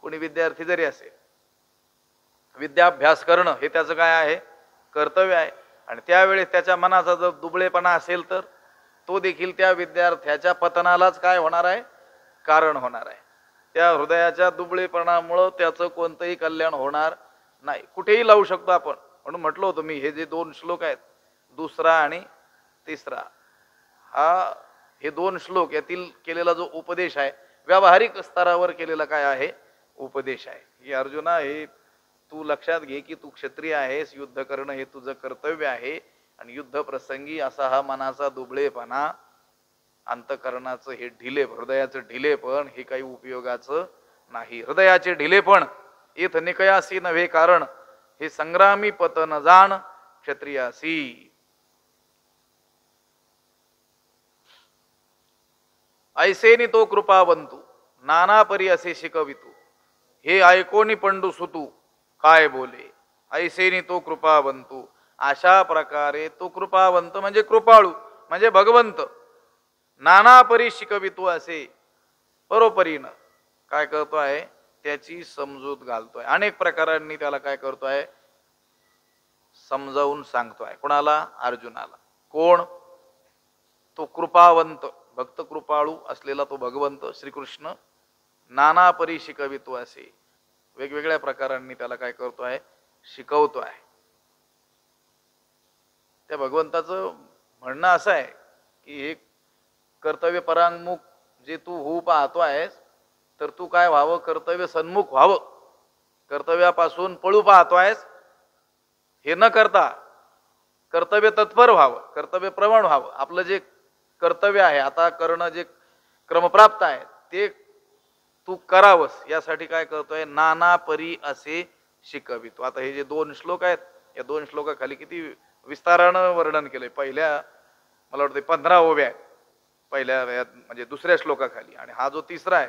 कोणी विद्यार्थी जरी असेल, विद्याभ्यास करणं हे त्याचं काय आहे? कर्तव्य आहे. आणि त्यावेळेस त्याच्या मनाचा जर दुबळेपणा असेल तर तो देखील त्या विद्यार्थ्याच्या पतनालाच काय होणार आहे? कारण होणार आहे. त्या हृदयाच्या दुबळेपणामुळं त्याचं कोणतंही कल्याण होणार नाही. कुठेही लावू शकतो आपण. म्हणून म्हटलं होतं मी, हे जे 2 श्लोक आहेत, दुसरा आणि तिसरा, हे 2 श्लोक यातील केलेला जो उपदेश आहे, व्यावहारिक स्तरावर केलेला काय आहे? उपदेश आहे. ही अर्जुना, हे तू लक्षात घे की तू क्षत्रिय आहेस, युद्ध करणं हे तुझं कर्तव्य आहे. आणि युद्ध प्रसंगी असा हा मनाचा दुबळेपणा, अंतकरणाचं हे हृदयाचं ढिलेपण हे काही उपयोगाचं नाही. हृदयाचे ढिलेपण इथ निकयासी नव्हे कारण, हे संग्रामी पतन जाण क्षत्रियासी. ऐसेनी तो कृपावंतू नाना परी असे शिकवितू, हे ऐकोनी पंडू सुतू काय बोले. ऐसेनी तो कृपावंतू, अशा प्रकारे तो कृपावंत म्हणजे कृपाळू म्हणजे भगवंत, नाना परी शिकवितू असे परोपरीनं काय करतोय, त्याची समजूत घालतोय. अनेक प्रकारांनी त्याला काय करतोय, समजावून सांगतोय. कोणाला? अर्जुनाला. कोण? तो कृपावंत भक्त कृपाळू असलेला तो भगवंत श्रीकृष्ण नाना परी शिकवितो असे वेगवेगळ्या प्रकारांनी त्याला काय करतोय, शिकवतोय. त्या भगवंताचं म्हणणं असं आहे की हे कर्तव्य परांगमुख जे तू होऊ पाहतो आहेस, तर तू काय व्हावं, कर्तव्य सन्मुख व्हावं. कर्तव्यापासून पळू पाहतो आहेस, हे न करता कर्तव्य तत्पर व्हावं, कर्तव्य प्रवण व्हावं. आपलं जे कर्तव्य आहे आता करणं, जे क्रमप्राप्त आहे ते तू करावंस, यासाठी काय करतोय, नाना परी असे शिकवितो. आता हे जे 2 श्लोक आहेत, या 2 श्लोकाखाली किती विस्तारानं वर्णन केलंय. पहिल्या मला वाटतं 15 ओव्या आहेत पहिल्या म्हणजे दुसऱ्या श्लोकाखाली, आणि हा जो तिसरा आहे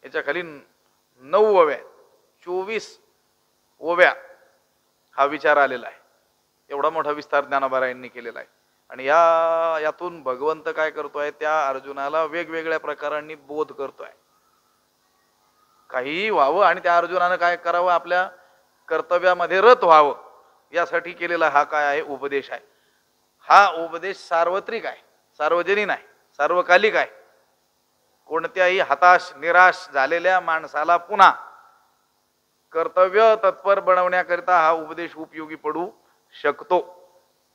याच्या खाली 9 ओव्या आहेत. 24 ओव्या हा विचार आलेला आहे. एवढा मोठा विस्तार ज्ञानोबारायांनी केलेला आहे. आणि यातून भगवंत काय करतोय, त्या अर्जुनाला वेगवेगळ्या प्रकारांनी बोध करतोय. काहीही व्हावं आणि त्या अर्जुनानं काय करावं, आपल्या कर्तव्यामध्ये रत व्हावं, यासाठी केलेला हा काय आहे, उपदेश आहे. हा उपदेश सार्वत्रिक आहे, सार्वजनीन आहे, सार्वकालिक आहे. कोणत्याही हताश निराश झालेल्या माणसाला पुन्हा कर्तव्य तत्पर बनवण्याकरिता हा उपदेश उपयोगी पडू शकतो.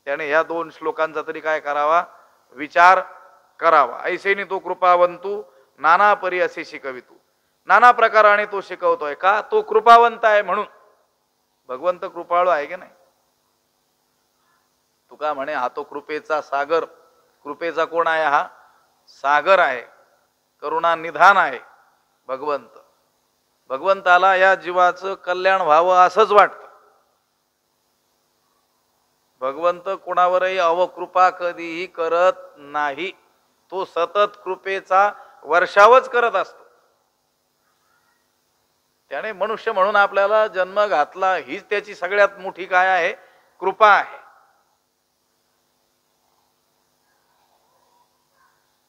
त्याने या 2 श्लोकांचा तरी काय करावा, विचार करावा. ऐसेनी तो कृपावंतू नाना परी असे शिकवितू. नाना प्रकाराने तो शिकवतोय. का? तो कृपावंत आहे म्हणून. भगवंत कृपाळू आहे की नाही. तुका म्हणे हा तो कृपेचा सागर. कृपेचा कोण आहे? हा सागर आहे, करुणा निधान आहे भगवंत. भगवंताला या जीवाचं कल्याण व्हावं असंच वाटतं. भगवंत कोणावरही अवकृपा कधीही करत नाही. तो सतत कृपेचा वर्षावच करत असतो. त्याने मनुष्य म्हणून आपल्याला जन्म घातला, हीच त्याची सगळ्यात मोठी काय आहे, कृपा आहे.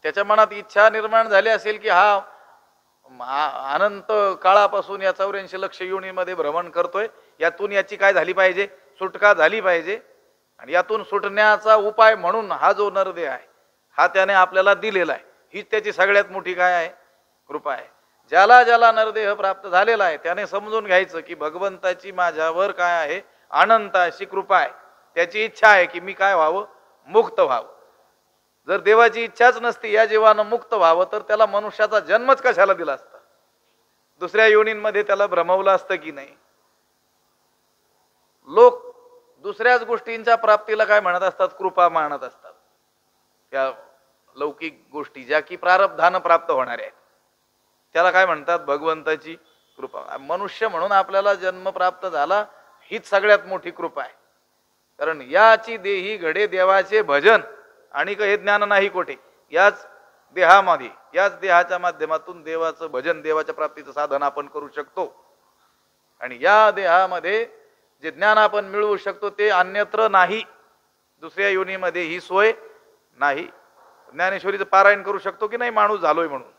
त्याच्या मनात इच्छा निर्माण झाली असेल की हा अनंत काळापासून या 84 लक्ष योनीमध्ये भ्रमण करतोय, यातून याची काय झाली पाहिजे, सुटका झाली पाहिजे. आणि यातून सुटण्याचा उपाय म्हणून हा जो नरदेह आहे हा त्याने आपल्याला दिलेला आहे. हीच त्याची सगळ्यात मोठी काय आहे, कृपा आहे. ज्याला ज्याला नरदेह प्राप्त झालेला आहे त्याने समजून घ्यायचं की भगवंताची माझ्यावर काय आहे, अनंत अशी कृपा आहे. त्याची इच्छा आहे की मी काय व्हावं, मुक्त व्हावं. जर देवाची इच्छाच नसती या जीवानं मुक्त व्हावं, तर त्याला मनुष्याचा जन्मच कशाला दिला असता, दुसऱ्या योनींमध्ये त्याला भ्रमवलं असतं की नाही. लोक दुसऱ्याच गोष्टींच्या प्राप्तीला काय म्हणत असतात, कृपा मानत असतात. त्या लौकिक गोष्टी ज्या की प्रारब्धानं प्राप्त होणाऱ्या आहेत त्याला काय म्हणतात, भगवंताची कृपा. मनुष्य म्हणून आपल्याला जन्म प्राप्त झाला हीच सगळ्यात मोठी कृपा आहे. कारण याची देही घडे देवाचे भजन, आणि हे ज्ञान नाही कोठे, याच देहामध्ये, याच देहाच्या माध्यमातून देवाचं भजन, देवाच्या प्राप्तीचं साधन आपण करू शकतो. आणि या देहामध्ये जे ज्ञान आपण मिळवू शकतो ते अन्यत्र नाही, दुसऱ्या योनीमध्ये ही सोय नाही. ज्ञानेश्वरीचं पारायण करू शकतो की नाही माणूस झालोय म्हणून,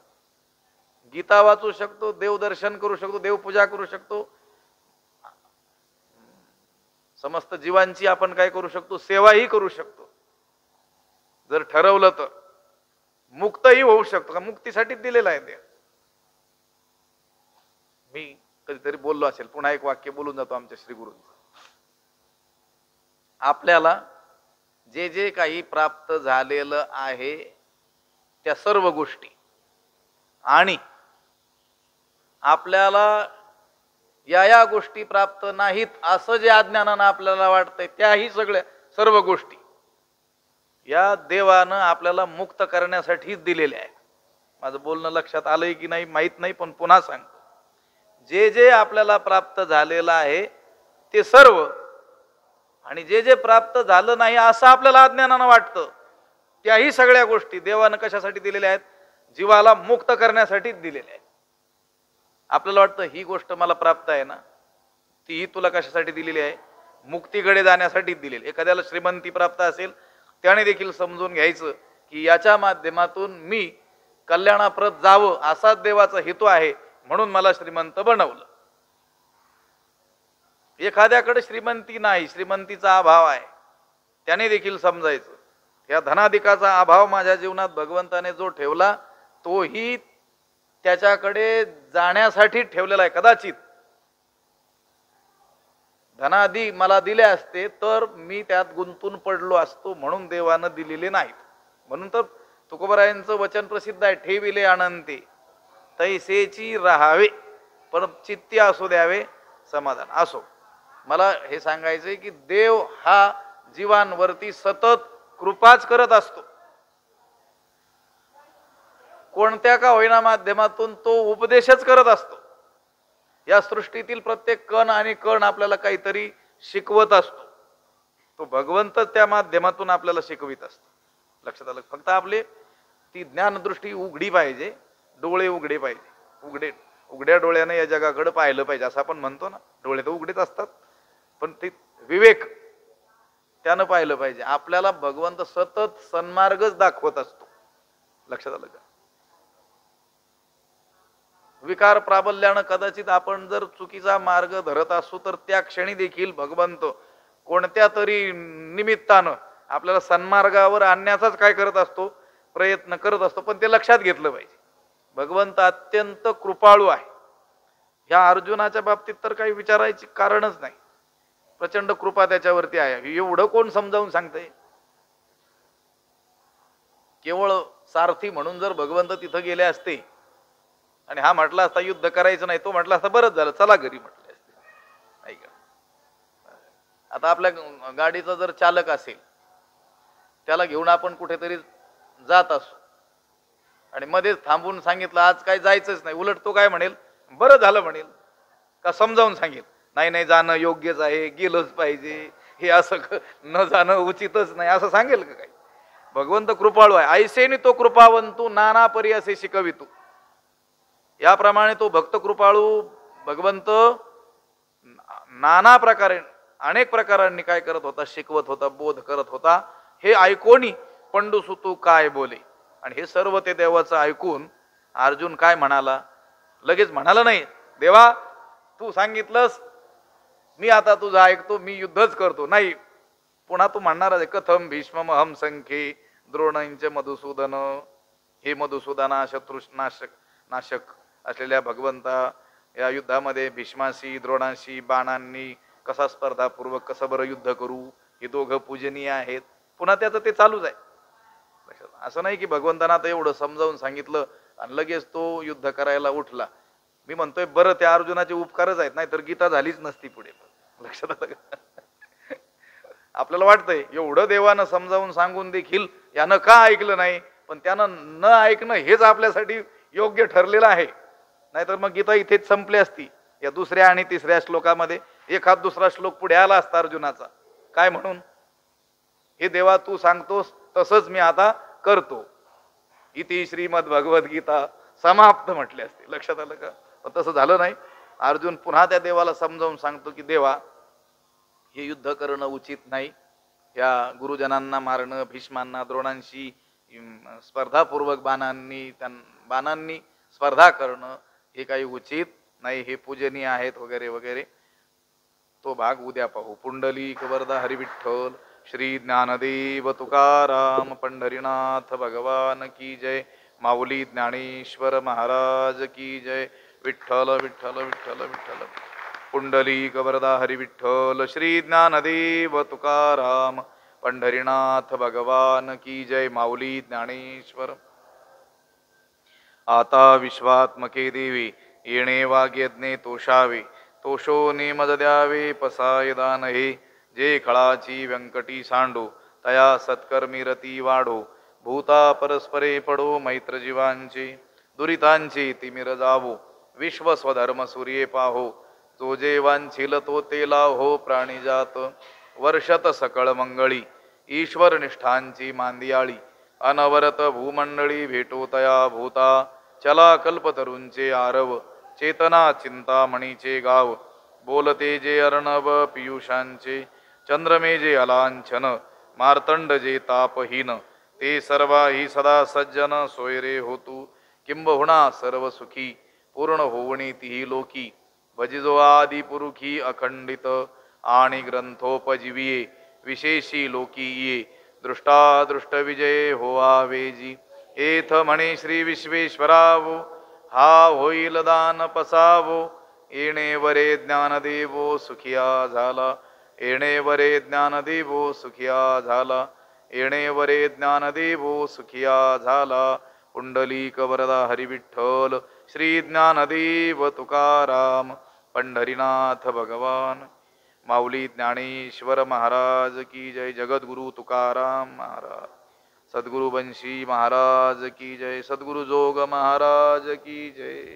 गीता वाचू शकतो, देवदर्शन करू शकतो, देवपूजा करू शकतो, समस्त जीवांची आपण काय करू शकतो, सेवाही करू शकतो. जर ठरवलं तर मुक्तही होऊ शकतो. का मुक्तीसाठी दिलेला आहे ते. मी कधीतरी बोललो असेल, पुन्हा एक वाक्य बोलून जातो आमच्या श्री गुरूंचं. आपल्याला जे जे काही प्राप्त झालेलं आहे त्या सर्व गोष्टी, आणि आपल्याला या गोष्टी प्राप्त नाहीत असं जे अज्ञानानं आपल्याला वाटतंय, त्याही सगळ्या सर्व गोष्टी या देवानं आपल्याला मुक्त करण्यासाठीच दिलेल्या आहेत. माझं बोलणं लक्षात आलंय की नाही माहित नाही, पण पुन्हा सांगतो. जे जे आपल्याला प्राप्त झालेलं आहे ते सर्व, आणि जे जे प्राप्त झालं नाही असं आपल्याला अज्ञानानं वाटतं, त्याही सगळ्या गोष्टी देवानं कशासाठी दिलेल्या आहेत? जीवाला मुक्त करण्यासाठीच दिलेल्या आहेत. आपल्याला वाटतं ही गोष्ट मला प्राप्त आहे ना, तीही तुला कशासाठी दिलेली आहे? मुक्तीकडे जाण्यासाठीच दिलेली. एखाद्याला श्रीमंती प्राप्त असेल, त्याने देखील समजून घ्यायचं की याच्या माध्यमातून मी कल्याणाप्रत जावं असाच देवाचा हेतू आहे, म्हणून मला श्रीमंत बनवलं. एखाद्याकडे श्रीमंती नाही, श्रीमंतीचा अभाव आहे, त्याने देखील समजायचं या धनाधिकाचा अभाव माझ्या जीवनात भगवंताने जो ठेवला तोही त्याच्याकडे जाण्यासाठी ठेवलेला आहे. कदाचित धनादी मला दिले असते तर मी त्यात गुंतून पडलो असतो, म्हणून देवानं दिलेले नाहीत. म्हणून तर तुकोबरायांचं वचन प्रसिद्ध आहे, ठेविले अनंती तैसेची राहावे पण चित्ती असू द्यावे समाधान. असो, मला हे सांगायचंय की देव हा जीवांवरती सतत कृपाच करत असतो. कोणत्या का होईना माध्यमातून तो उपदेशच करत असतो. या सृष्टीतील प्रत्येक कण आणि कण आपल्याला काहीतरी शिकवत असतो. तो भगवंतच त्या माध्यमातून आपल्याला शिकवित असतो. लक्षात आलं? फक्त आपले ती ज्ञानदृष्टी उघडी पाहिजे, डोळे उघडे पाहिजे. उघड्या डोळ्याने या जगाकडे पाहिलं पाहिजे. असं आपण म्हणतो ना, डोळे तर उघडेच असतात, पण ते विवेक त्यानं पाहिलं पाहिजे. आपल्याला भगवंत सतत सन्मार्गच दाखवत असतो. लक्षात आलं का? विकार प्राबल्यानं कदाचित आपण जर चुकीचा मार्ग धरत असू तर त्या क्षणी देखील भगवंत कोणत्या तरी निमित्तानं आपल्याला सन्मार्गावर आणण्याचाच काय करत असतो? प्रयत्न करत असतो. पण ते लक्षात घेतलं पाहिजे. भगवंत अत्यंत कृपाळू आहे. ह्या अर्जुनाच्या बाबतीत तर काही विचारायची कारणच नाही. प्रचंड कृपा त्याच्यावरती आहे. एवढं कोण समजावून सांगतंय? केवळ सारथी म्हणून जर भगवंत तिथं गेले असते आणि हा म्हटला असता युद्ध करायचं नाही, तो म्हटला असता बरंच झालं, चला घरी म्हटले असते, नाही का? आता आपल्या गाडीचा जर चालक असेल, त्याला घेऊन आपण कुठेतरी जात असू आणि मध्येच थांबून सांगितलं आज काय जायचंच नाही, उलट तो काय म्हणेल? बरं झालं म्हणेल का? समजावून सांगेल नाही नाही जाणं योग्यच आहे, गेलंच पाहिजे, हे असं न जाणं उचितच नाही, असं सांगेल का काही? भगवंत कृपाळू आहे. ऐसेनी तो कृपावंतू नाना परी असे शिकवितू. याप्रमाणे तो भक्त कृपाळू भगवंत नाना प्रकारे अनेक प्रकारांनी काय करत होता? शिकवत होता, बोध करत होता. हे ऐकोनी पंडुसुतू काय बोले. आणि हे सर्व ते देवाचं ऐकून अर्जुन काय म्हणाला? लगेच म्हणाला नाही, देवा तू सांगितलंस, मी आता तुझं ऐकतो, मी युद्धच करतो. नाही, पुन्हा तू म्हणणार आहे कथम भीष्म अहम संख्ये द्रोणांचे मधुसूदन. हे मधुसूदना नाशक असलेल्या भगवंता, या युद्धामध्ये भीष्माशी द्रोणाशी बाणांनी कसा स्पर्धापूर्वक कसं बरं युद्ध करू, हे दोघं पूजनीय आहेत. पुन्हा त्याचं ते चालूच आहे. असं नाही की भगवंतांना आता एवढं समजावून सांगितलं आणि लगेच तो युद्ध करायला उठला. मी म्हणतोय बरं त्या अर्जुनाचे उपकारच आहेत, नाही तर गीता झालीच नसती पुढे. लक्षात आलं का? आपल्याला वाटतंय एवढं देवानं समजावून सांगून देखील यानं का ऐकलं नाही, पण त्यानं न ऐकणं हेच आपल्यासाठी योग्य ठरलेलं आहे. नाहीतर मग गीता इथेच संपली असती. या दुसऱ्या आणि तिसऱ्या श्लोकामध्ये एखाद दुसरा श्लोक पुढे आला असता अर्जुनाचा. काय म्हणून? हे देवा तू सांगतोस तसंच मी आता करतो. इति श्रीमद भगवद्गीता समाप्त म्हटले असते. लक्षात आलं का? पण तसं झालं नाही. अर्जुन पुन्हा त्या देवाला समजावून सांगतो की देवा हे युद्ध करणं उचित नाही. या गुरुजनांना मारणं, भीष्मांना द्रोणांशी स्पर्धापूर्वक बाणांनी स्पर्धा करणं हे काही उचित नाही, हे पूजनीय आहेत वगैरे वगैरे. तो भाग उद्या पाहू. पुंडलिक वरदा हरी विठ्ठल. श्री ज्ञानदेव तुकाराम पंढरीनाथ भगवान की जय. माऊली ज्ञानेश्वर महाराज की जय. विठ्ठल विठ्ठल विठ्ठल विठ्ठल. पुंडलिक वरदा हरी विठ्ठल. श्री ज्ञानदेव तुकाराम पंढरीनाथ भगवान की जय. माऊली ज्ञानेश्वर. आता विश्वात्मके देवी येणे वाग्यज्ञे तोषावे. तोषो नेमज द्यावे पसाय दान हे. जे खळाची व्यंकटी सांडो तया सत्कर्मी रती वाढो. भूता परस्परे पडो मैत्र जीवांचे. दुरितांचे तिमिर जावो विश्व स्वधर्म सूर्ये पाहो, जो जे वांछील तो ते लाहो प्राणीजात. वर्षत सकळ मंगळी ईश्वर निष्ठांची मांदियाळी, अनवरत भूमंडळी भेटो तया भूता. चला कल्पतरूंचे आरव, चेतना चिंतामणीचे गाव. बोलते जे अर्णव पियुषांचे, चंद्रमे जे अलांछन. मार्तंड जे तापहीन, ते सर्वाही सदा सज्जन. सोयरे होतू किंबहुना सर्व सुखी, पूर्ण होवणी तिही लोकी. भजिजो आदि पुरुखी अखंडित, आणि ग्रंथोपजीविये विशेषी लोकी ये. दृष्टादृष्ट विजय होवा वेजी, एथ म्हणे श्री विश्वेश्वरावो. हा होईल दान पसावो, येणे वरे ज्ञान देवो सुखिया झाला. येणे वरे ज्ञान देवो सुखिया झाला. येणे वरे ज्ञान देवो सुखिया झाला. पुंडलीक वरदा हरी विठ्ठल, श्री ज्ञानदेव तुकाराम, पंढरीनाथ भगवान. माऊली ज्ञानेश्वर महाराज की जय. जगद्गुरु तुकाराम महाराज, सद्गुरु बंशी महाराज की जय. सद्गुरु जोग महाराज की जय.